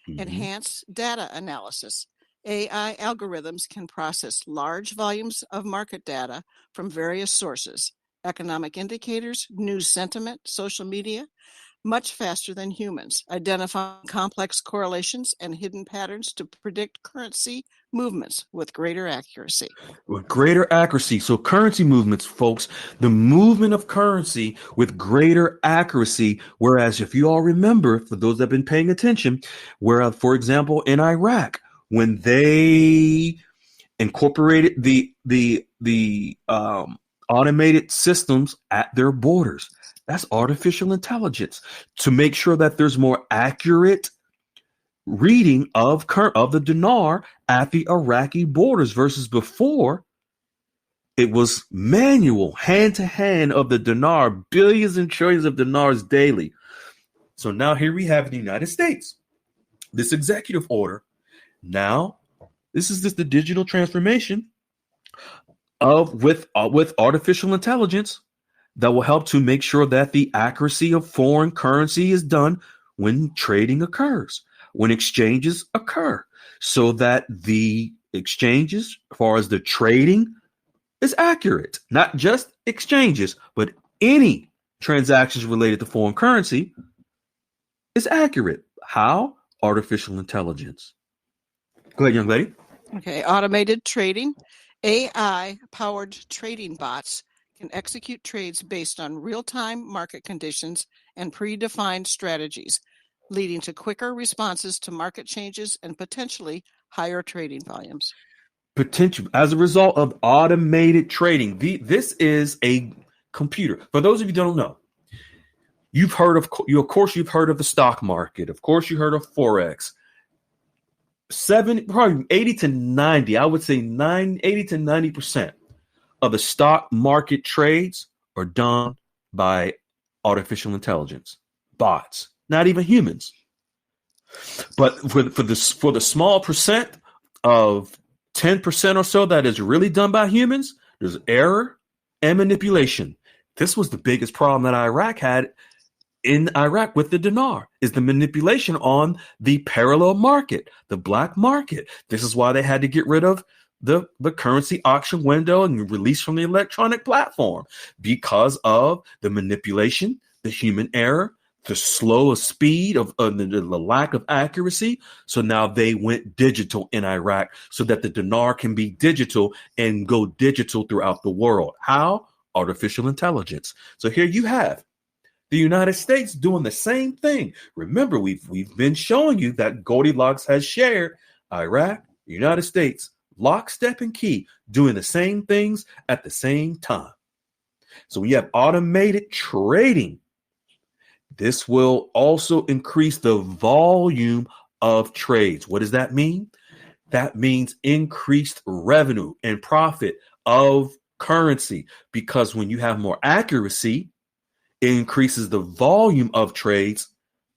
Enhanced data analysis. AI algorithms can process large volumes of market data from various sources, economic indicators, news sentiment, social media, much faster than humans, identifying complex correlations and hidden patterns to predict currency movements with greater accuracy. With greater accuracy. So currency movements, folks, the movement of currency with greater accuracy. Whereas if you all remember, for those that have been paying attention, where, for example, in Iraq, when they incorporated the automated systems at their borders, that's artificial intelligence to make sure that there's more accurate reading of the dinar at the Iraqi borders versus before it was manual, hand to hand of the dinar, billions and trillions of dinars daily. So now here we have in the United States, this executive order. Now, this is just the digital transformation with artificial intelligence that will help to make sure that the accuracy of foreign currency is done when trading occurs, when exchanges occur, so that the exchanges, as far as the trading, is accurate. Not just exchanges, but any transactions related to foreign currency is accurate. How? Artificial intelligence. Go ahead, young lady. Okay, automated trading. AI-powered trading bots can execute trades based on real-time market conditions and predefined strategies, leading to quicker responses to market changes and potentially higher trading volumes. Potential as a result of automated trading. This is a computer. For those of you who don't know, you've heard of the stock market. Of course, you heard of Forex. Probably 80 to 90, I would say 80 to 90% of the stock market trades are done by artificial intelligence, bots, not even humans. But for the small percent of 10% or so that is really done by humans, there's error and manipulation. This was the biggest problem that Iraq had in Iraq with the dinar, is the manipulation on the parallel market, the black market. This is why they had to get rid of the currency auction window and release from the electronic platform, because of the manipulation, the human error, the slow speed of the lack of accuracy. So now they went digital in Iraq so that the dinar can be digital and go digital throughout the world. How? Artificial intelligence. So here you have the United States doing the same thing. Remember, we've been showing you that Goldilocks has shared Iraq, the United States, lockstep and key, doing the same things at the same time. So we have automated trading. This will also increase the volume of trades. What does that mean? That means increased revenue and profit of currency, because when you have more accuracy, it increases the volume of trades,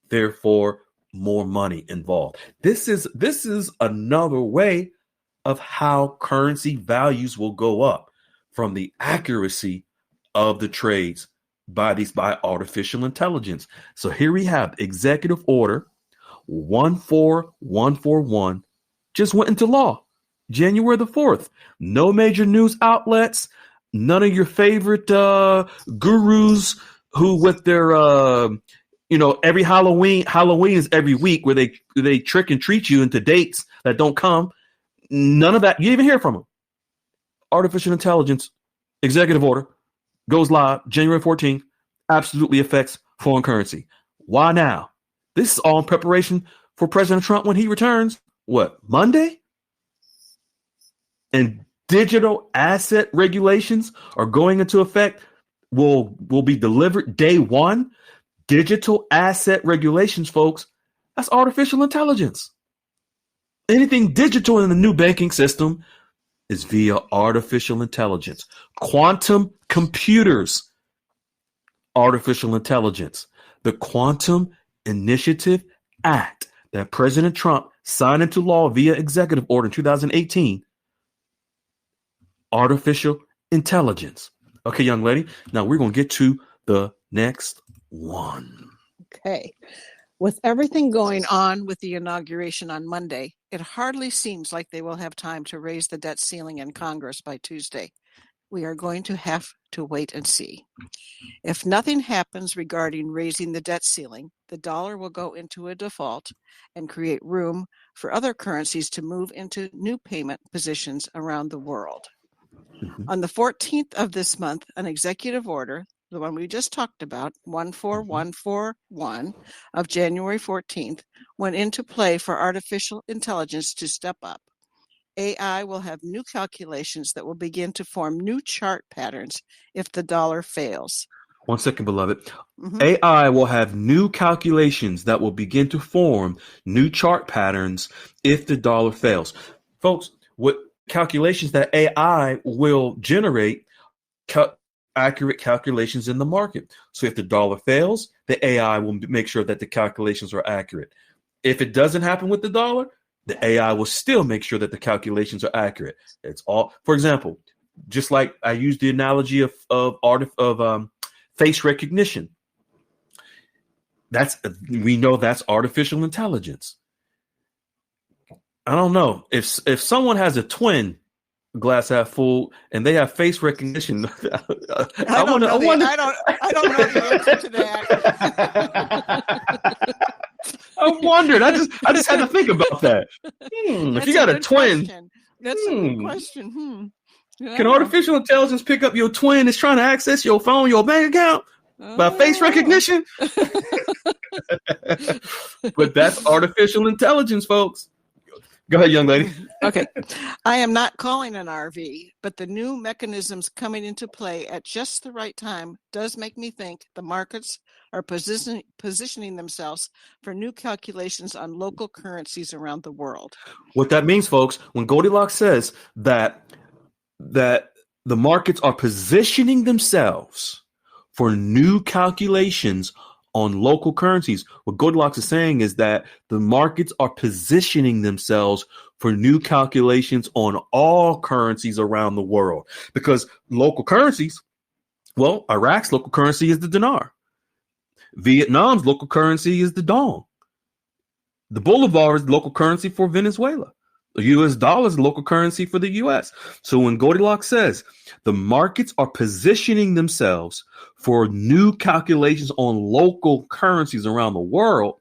therefore more money involved. This is another way of how currency values will go up, from the accuracy of the trades by artificial intelligence. So here we have Executive Order 14141 just went into law January the 4th. No major news outlets, none of your favorite gurus who with their every Halloween is every week where they trick and treat you into dates that don't come. None of that. You even hear from them. Artificial intelligence executive order goes live January 14th, absolutely affects foreign currency. Why now? This is all in preparation for President Trump when he returns. What, Monday? And digital asset regulations are going into effect, will be delivered day one. Digital asset regulations, folks, that's artificial intelligence. Anything digital in the new banking system is via artificial intelligence. Quantum computers, artificial intelligence. The Quantum Initiative Act that President Trump signed into law via executive order in 2018, artificial intelligence. Okay, young lady, now we're going to get to the next one. Okay. With everything going on with the inauguration on Monday, it hardly seems like they will have time to raise the debt ceiling in Congress by Tuesday. We are going to have to wait and see. If nothing happens regarding raising the debt ceiling, the dollar will go into a default and create room for other currencies to move into new payment positions around the world. On the 14th of this month, an executive order, the one we just talked about, 14141 of January 14th, went into play for artificial intelligence to step up. AI will have new calculations that will begin to form new chart patterns if the dollar fails. 1 second, beloved. AI will have new calculations that will begin to form new chart patterns if the dollar fails. Folks, what calculations that AI will generate, accurate calculations in the market. So if the dollar fails, the AI will make sure that the calculations are accurate. If it doesn't happen with the dollar, the AI will still make sure that the calculations are accurate. It's all, for example, just like I used the analogy of face recognition. We know that's artificial intelligence. I don't know if someone has a twin, glass half full, and they have face recognition. I don't know the answer to that. I wondered. I just had to think about that. If you got a twin, question. That's a good question. Can artificial intelligence pick up your twin that's trying to access your phone, your bank account by face recognition? But that's artificial intelligence, folks. Go ahead, young lady. Okay. I am not calling an RV, but the new mechanisms coming into play at just the right time does make me think the markets are positioning themselves for new calculations on local currencies around the world. What that means, folks, when Goldilocks says that the markets are positioning themselves for new calculations on local currencies, what Goldilocks is saying is that the markets are positioning themselves for new calculations on all currencies around the world. Because local currencies, well, Iraq's local currency is the dinar. Vietnam's local currency is the dong. The bolivar is the local currency for Venezuela. The US dollar is the local currency for the US. So when Goldilocks says the markets are positioning themselves for new calculations on local currencies around the world,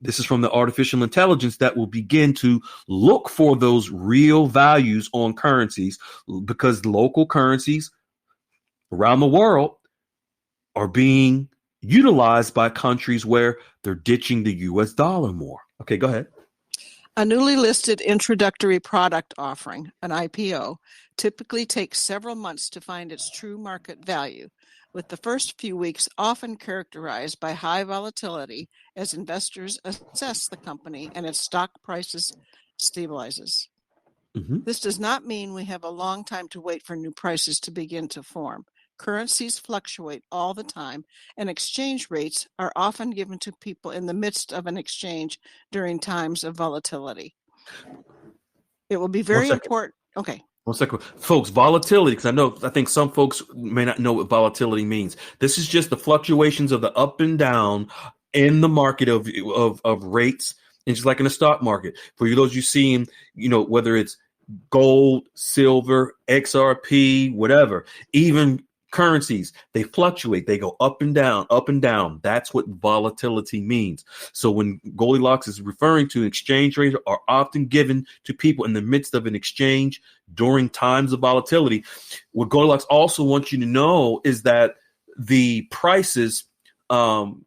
this is from the artificial intelligence that will begin to look for those real values on currencies, because local currencies around the world are being utilized by countries where they're ditching the US dollar more. Okay, go ahead. A newly listed introductory product offering, an IPO, typically takes several months to find its true market value, with the first few weeks often characterized by high volatility as investors assess the company and its stock prices stabilizes. Mm-hmm. This does not mean we have a long time to wait for new prices to begin to form. Currencies fluctuate all the time, and exchange rates are often given to people in the midst of an exchange during times of volatility. It will be very important. Okay. 1 second. Folks, volatility, because I think some folks may not know what volatility means. This is just the fluctuations of the up and down in the market of rates, and just like in the stock market. For those you see, whether it's gold, silver, XRP, whatever, even currencies, they fluctuate. They go up and down, up and down. That's what volatility means. So when Goldilocks is referring to exchange rates are often given to people in the midst of an exchange during times of volatility. What Goldilocks also wants you to know is that the prices will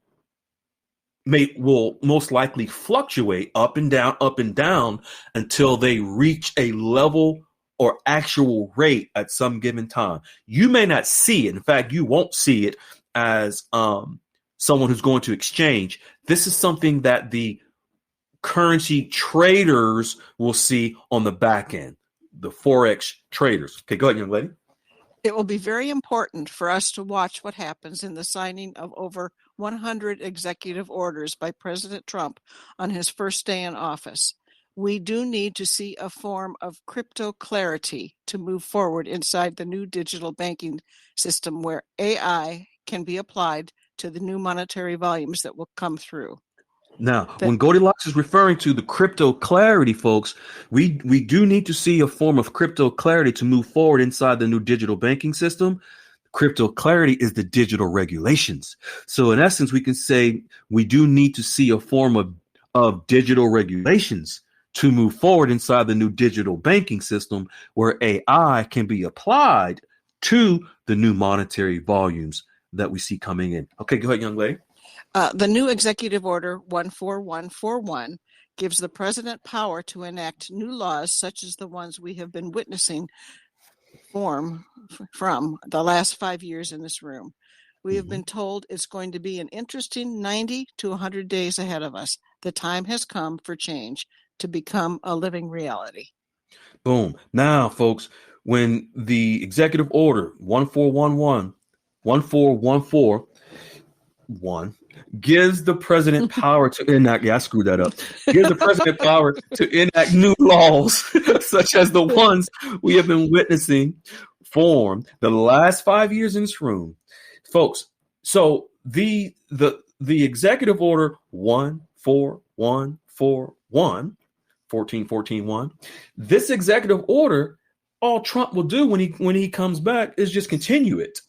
most likely fluctuate up and down until they reach a level or actual rate at some given time. You may not see it. In fact, you won't see it as someone who's going to exchange. This is something that the currency traders will see on the back end, the Forex traders. Okay, go ahead, young lady. It will be very important for us to watch what happens in the signing of over 100 executive orders by President Trump on his first day in office. We do need to see a form of crypto clarity to move forward inside the new digital banking system where AI can be applied to the new monetary volumes that will come through. Now, when Goldilocks is referring to the crypto clarity, folks, we do need to see a form of crypto clarity to move forward inside the new digital banking system. Crypto clarity is the digital regulations. So in essence, we can say we do need to see a form of digital regulations to move forward inside the new digital banking system where AI can be applied to the new monetary volumes that we see coming in. Okay, go ahead, young lady. The new Executive Order 14141 gives the president power to enact new laws such as the ones we have been witnessing form from the last 5 years in this room. We have been told it's going to be an interesting 90 to 100 days ahead of us. The time has come for change to become a living reality. Boom. Now, folks, when the Executive Order 14141 gives the president power to enact, I screwed that up, gives the president power to enact new laws, such as the ones we have been witnessing form the last 5 years in this room. Folks, so the the executive order 14141, 14.14.1, this executive order, all Trump will do when he comes back is just continue it.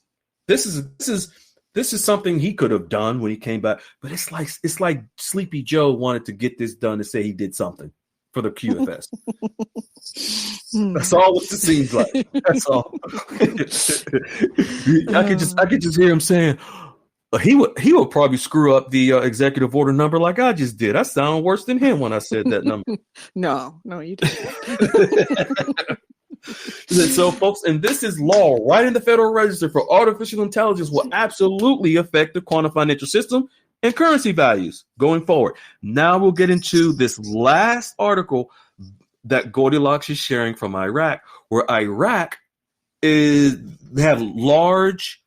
This is something he could have done when he came back, but it's like Sleepy Joe wanted to get this done to say he did something for the QFS. That's all what it seems like. That's all. I could just hear him saying he would probably screw up the executive order number like I just did. I sound worse than him when I said that number. No, you didn't. So, folks, and this is law right in the Federal Register for artificial intelligence will absolutely affect the quantum financial system and currency values going forward. Now we'll get into this last article that Goldilocks is sharing from Iraq, where Iraq they have large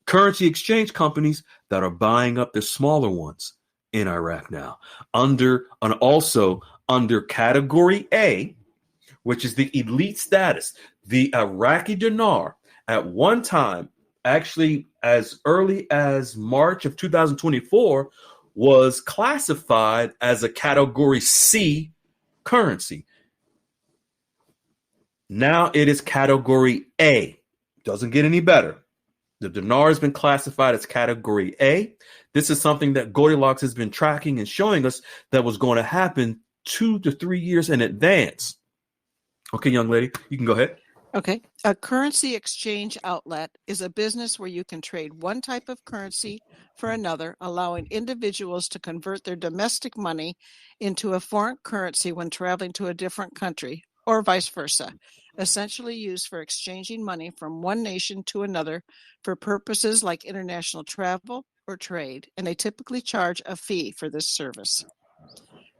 currency exchange companies that are buying up the smaller ones in Iraq now, also under Category A, which is the elite status. The Iraqi dinar at one time, actually as early as March of 2024, was classified as a Category C currency. Now it is Category A. Doesn't get any better. The dinar has been classified as Category A. This is something that Goldilocks has been tracking and showing us that was going to happen 2 to 3 years in advance. Okay, young lady, you can go ahead. Okay. A currency exchange outlet is a business where you can trade one type of currency for another, allowing individuals to convert their domestic money into a foreign currency when traveling to a different country, or vice versa, essentially used for exchanging money from one nation to another for purposes like international travel or trade, and they typically charge a fee for this service.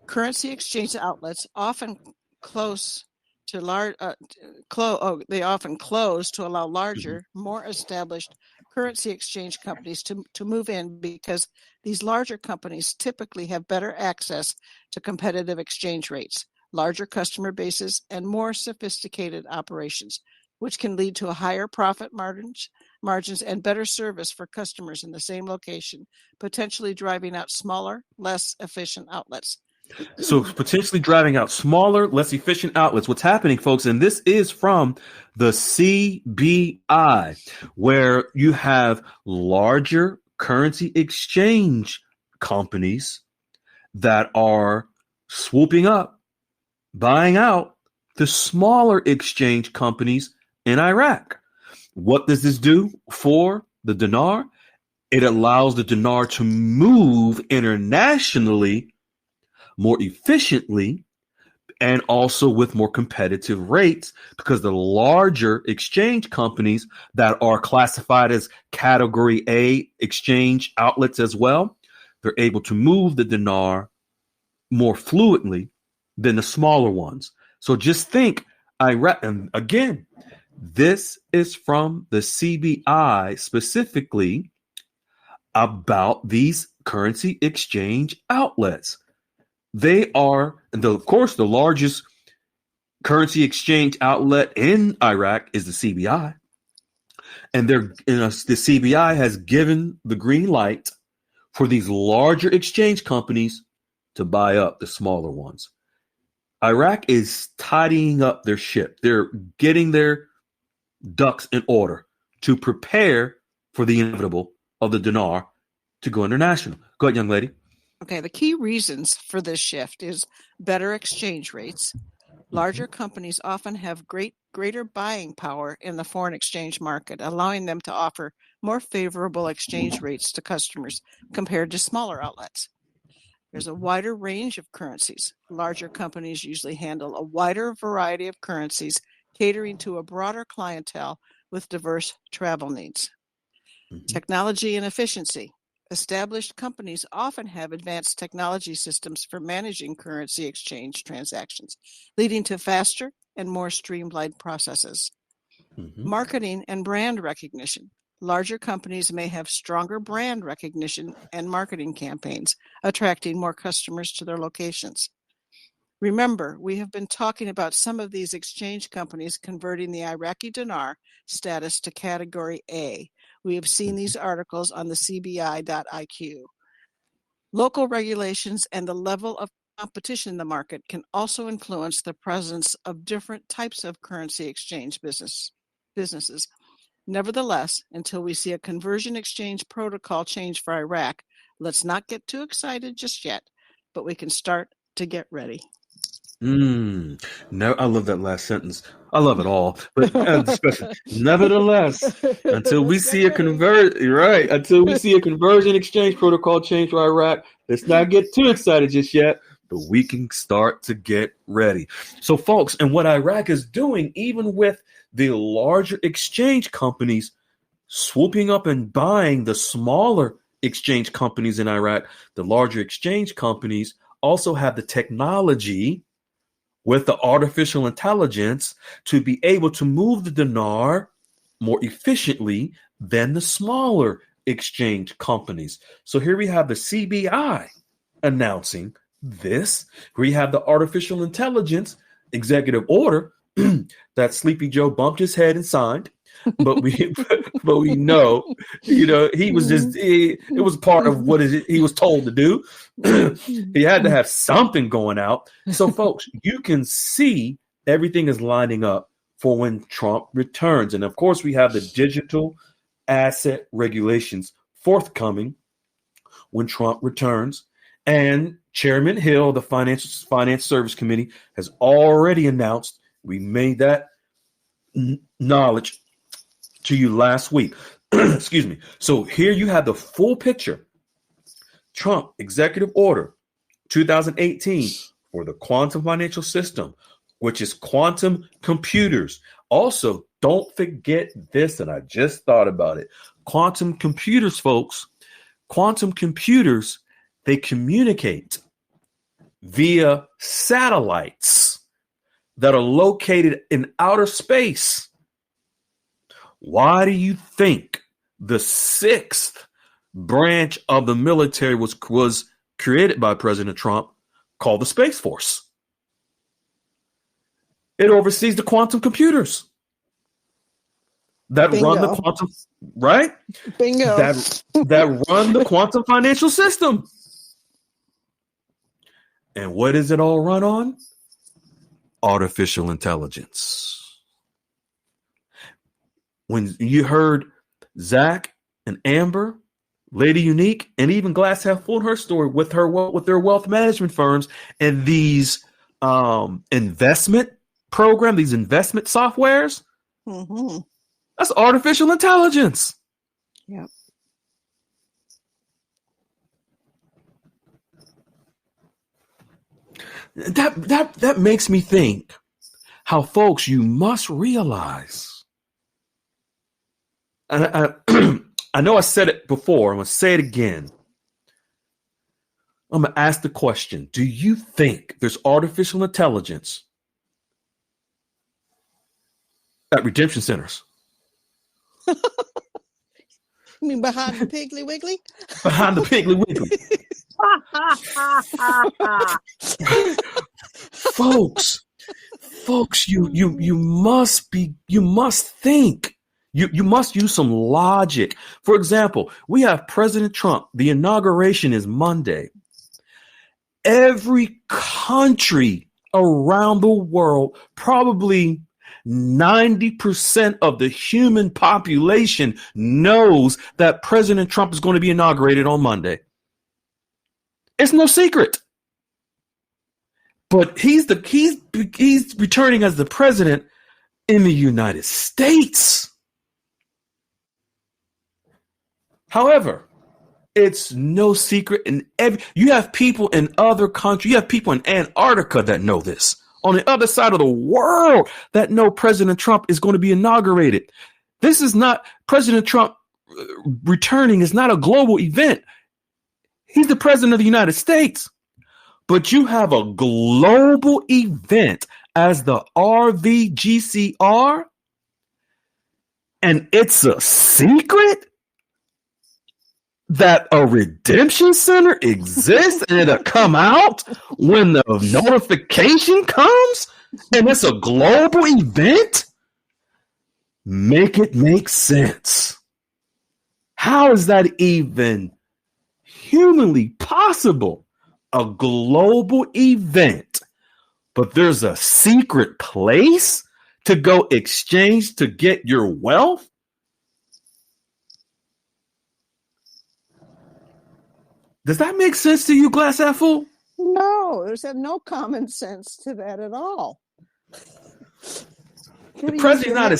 Currency exchange outlets often close to allow larger, more established currency exchange companies to move in, because these larger companies typically have better access to competitive exchange rates, larger customer bases, and more sophisticated operations, which can lead to a higher profit margins and better service for customers in the same location, potentially driving out smaller, less efficient outlets. So potentially driving out smaller, less efficient outlets. What's happening, folks, and this is from the CBI, where you have larger currency exchange companies that are swooping up, buying out the smaller exchange companies in Iraq. What does this do for the dinar? It allows the dinar to move internationally more efficiently and also with more competitive rates, because the larger exchange companies that are classified as Category A exchange outlets as well, they're able to move the dinar more fluently than the smaller ones. So just think, Iraq, and again, this is from the CBI specifically about these currency exchange outlets. They are, of course, the largest currency exchange outlet in Iraq is the CBI. And the CBI has given the green light for these larger exchange companies to buy up the smaller ones. Iraq is tidying up their ship. They're getting their ducks in order to prepare for the inevitable of the dinar to go international. Go ahead, young lady. Okay, the key reasons for this shift is better exchange rates. Larger companies often have greater buying power in the foreign exchange market, allowing them to offer more favorable exchange rates to customers compared to smaller outlets. There's a wider range of currencies. Larger companies usually handle a wider variety of currencies, catering to a broader clientele with diverse travel needs. Technology and efficiency. Established companies often have advanced technology systems for managing currency exchange transactions, leading to faster and more streamlined processes. Marketing and brand recognition. Larger companies may have stronger brand recognition and marketing campaigns, attracting more customers to their locations. Remember, we have been talking about some of these exchange companies converting the Iraqi dinar status to Category A. We have seen these articles on the CBI.IQ. Local regulations and the level of competition in the market can also influence the presence of different types of currency exchange businesses. Nevertheless, until we see a conversion exchange protocol change for Iraq, let's not get too excited just yet, but we can start to get ready. No, I love that last sentence. I love it all, but especially, nevertheless, until we see until we see a conversion exchange protocol change for Iraq, let's not get too excited just yet, but we can start to get ready. So, folks, and what Iraq is doing, even with the larger exchange companies swooping up and buying the smaller exchange companies in Iraq, the larger exchange companies also have the technology with the artificial intelligence to be able to move the dinar more efficiently than the smaller exchange companies. So here we have the CBI announcing this. We have the artificial intelligence executive order that Sleepy Joe bumped his head and signed. But we know, he was it was part of what he was told to do. He had to have something going out. So, folks, you can see everything is lining up for when Trump returns. And of course, we have the digital asset regulations forthcoming when Trump returns. And Chairman Hill, the Finance Service Committee, has already announced, we made that knowledge to you last week. Excuse me. So here you have the full picture. Trump Executive Order 2018 for the quantum financial system, which is quantum computers. Also, don't forget this, and I just thought about it. Quantum computers, folks, quantum computers, they communicate via satellites that are located in outer space. Why do you think the sixth branch of the military was created by President Trump, called the Space Force? It oversees the quantum computers that run the quantum, right? Bingo. That run the quantum financial system. And what does it all run on? Artificial intelligence. When you heard Zach and Amber, Lady Unique, and even Glass Half Full in her story with their wealth management firms and these investment program, these investment softwares, that's artificial intelligence. Yep. That makes me think how, folks, you must realize. And I know I said it before. I'm going to say it again. I'm going to ask the question. Do you think there's artificial intelligence at redemption centers? You mean behind the Piggly Wiggly? Behind the Piggly Wiggly. Folks, you must think. You must use some logic. For example, we have President Trump. The inauguration is Monday. Every country around the world, probably 90% of the human population, knows that President Trump is going to be inaugurated on Monday. It's no secret. But he's returning as the president in the United States. However, it's no secret, and you have people in other countries, you have people in Antarctica that know this, on the other side of the world that know President Trump is going to be inaugurated. This is not President Trump returning is not a global event. He's the president of the United States. But you have a global event as the RVGCR, and it's a secret that a redemption center exists and it'll come out when the notification comes, and it's a global event? Make it make sense. How is that even humanly possible a global event, but there's a secret place to go exchange to get your wealth? Does that make sense to you, glass half full? No, there's no common sense to that at all. The president not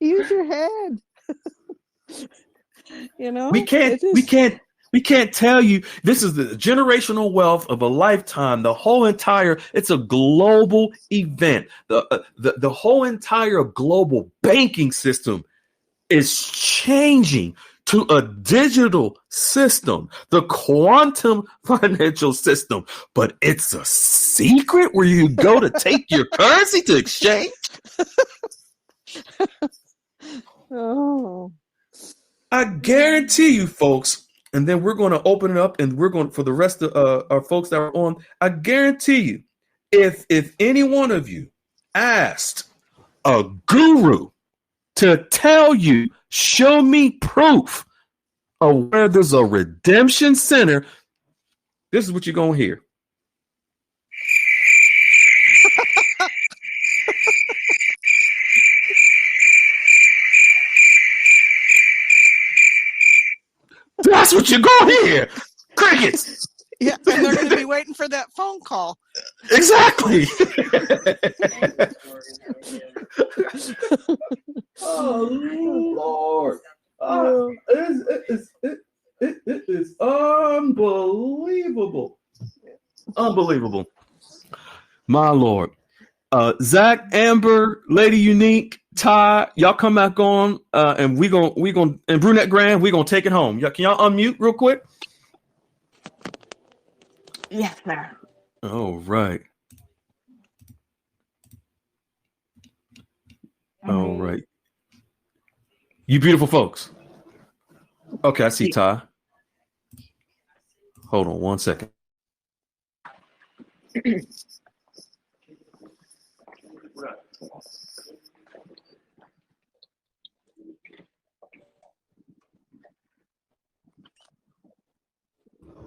use your head. You know, we can't tell you this is the generational wealth of a lifetime. The whole entire, it's a global event. The whole entire global banking system is changing to a digital system, the quantum financial system, but it's a secret where you go to take your currency to exchange. Oh, I guarantee you, folks, and then we're going to open it up, and we're going for the rest of our folks that are on. I guarantee you, if any one of you asked a guru to tell you, show me proof of where there's a redemption center, this is what you're going to hear. That's what you're going to hear. Crickets. Yeah, and they're going to be waiting for that phone call. Exactly. Oh, Lord. It is unbelievable. Unbelievable. My Lord. Zach, Amber, Lady Unique, Ty, y'all come back on, and we gonna and Brunette Grand, we gonna take it home. Can y'all unmute real quick? Yes, sir. All right. All right. You beautiful folks. Okay, I see Ty. Hold on one second.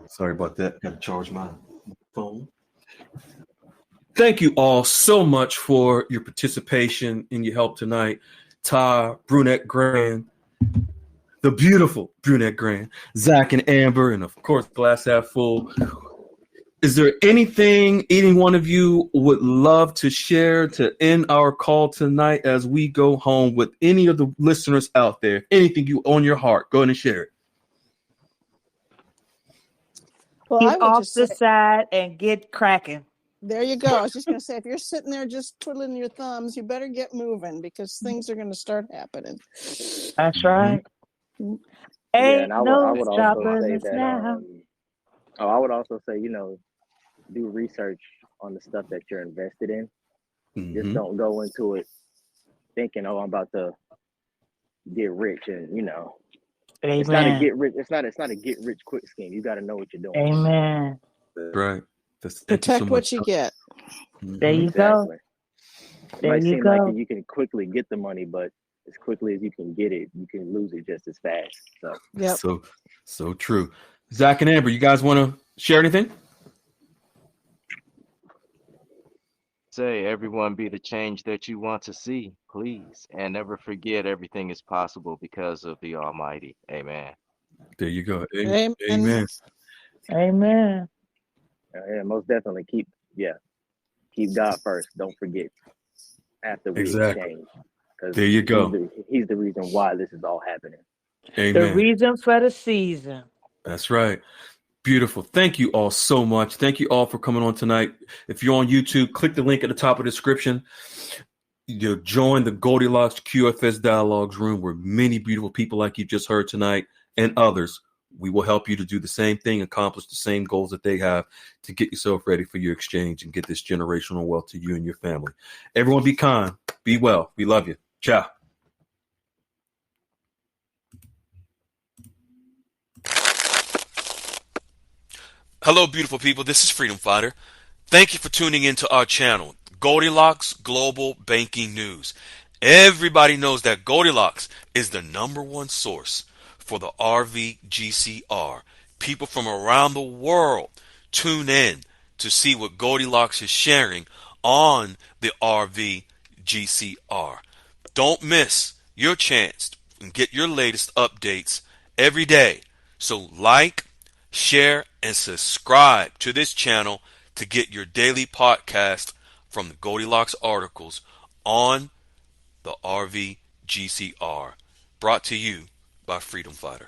Sorry about that. Got to charge my phone. Thank you all so much for your participation and your help tonight. Ty, Brunette Grand, the beautiful Brunette Grand, Zach and Amber, and of course, Glass Half Full. Is there anything any one of you would love to share to end our call tonight as we go home with any of the listeners out there? Anything you on your heart, go ahead and share it. Well, get off the side and get cracking. There you go. I was just going to say, if you're sitting there just twiddling your thumbs, you better get moving because things are going to start happening. That's right. Yeah, Ain't and I no would also stopping say us that. now. I would also say, do research on the stuff that you're invested in. Mm-hmm. Just don't go into it thinking, "Oh, I'm about to get rich," and Amen. it's not a get rich. It's not a get rich quick scheme. You got to know what you're doing. Amen. Right. Protect what you get. There you go. It might seem like you can quickly get the money, but as quickly as you can get it, you can lose it just as fast. So, yep. So true. Zach and Amber, you guys want to share anything? Say, everyone be the change that you want to see, please. And never forget everything is possible because of the Almighty. Amen. There you go. Amen. Amen. Amen. Yeah, most definitely keep God first. Don't forget after we exchange. There you go. He's the reason why this is all happening. Amen. The reason for the season. That's right. Beautiful. Thank you all so much. Thank you all for coming on tonight. If you're on YouTube, click the link at the top of the description. You join the Goldilocks QFS Dialogues room where many beautiful people like you just heard tonight and others. We will help you to do the same thing, accomplish the same goals that they have to get yourself ready for your exchange and get this generational wealth to you and your family. Everyone be kind. Be well. We love you. Ciao. Hello, beautiful people. This is Freedom Fighter. Thank you for tuning into our channel, Goldilocks Global Banking News. Everybody knows that Goldilocks is the #1 source for the RVGCR people from around the world tune in to see what Goldilocks is sharing on the RV GCR. Don't miss your chance and get your latest updates every day. So like, share, and subscribe to this channel to get your daily podcast from the Goldilocks articles on the RV GCR. Brought to you by Freedom Fighter.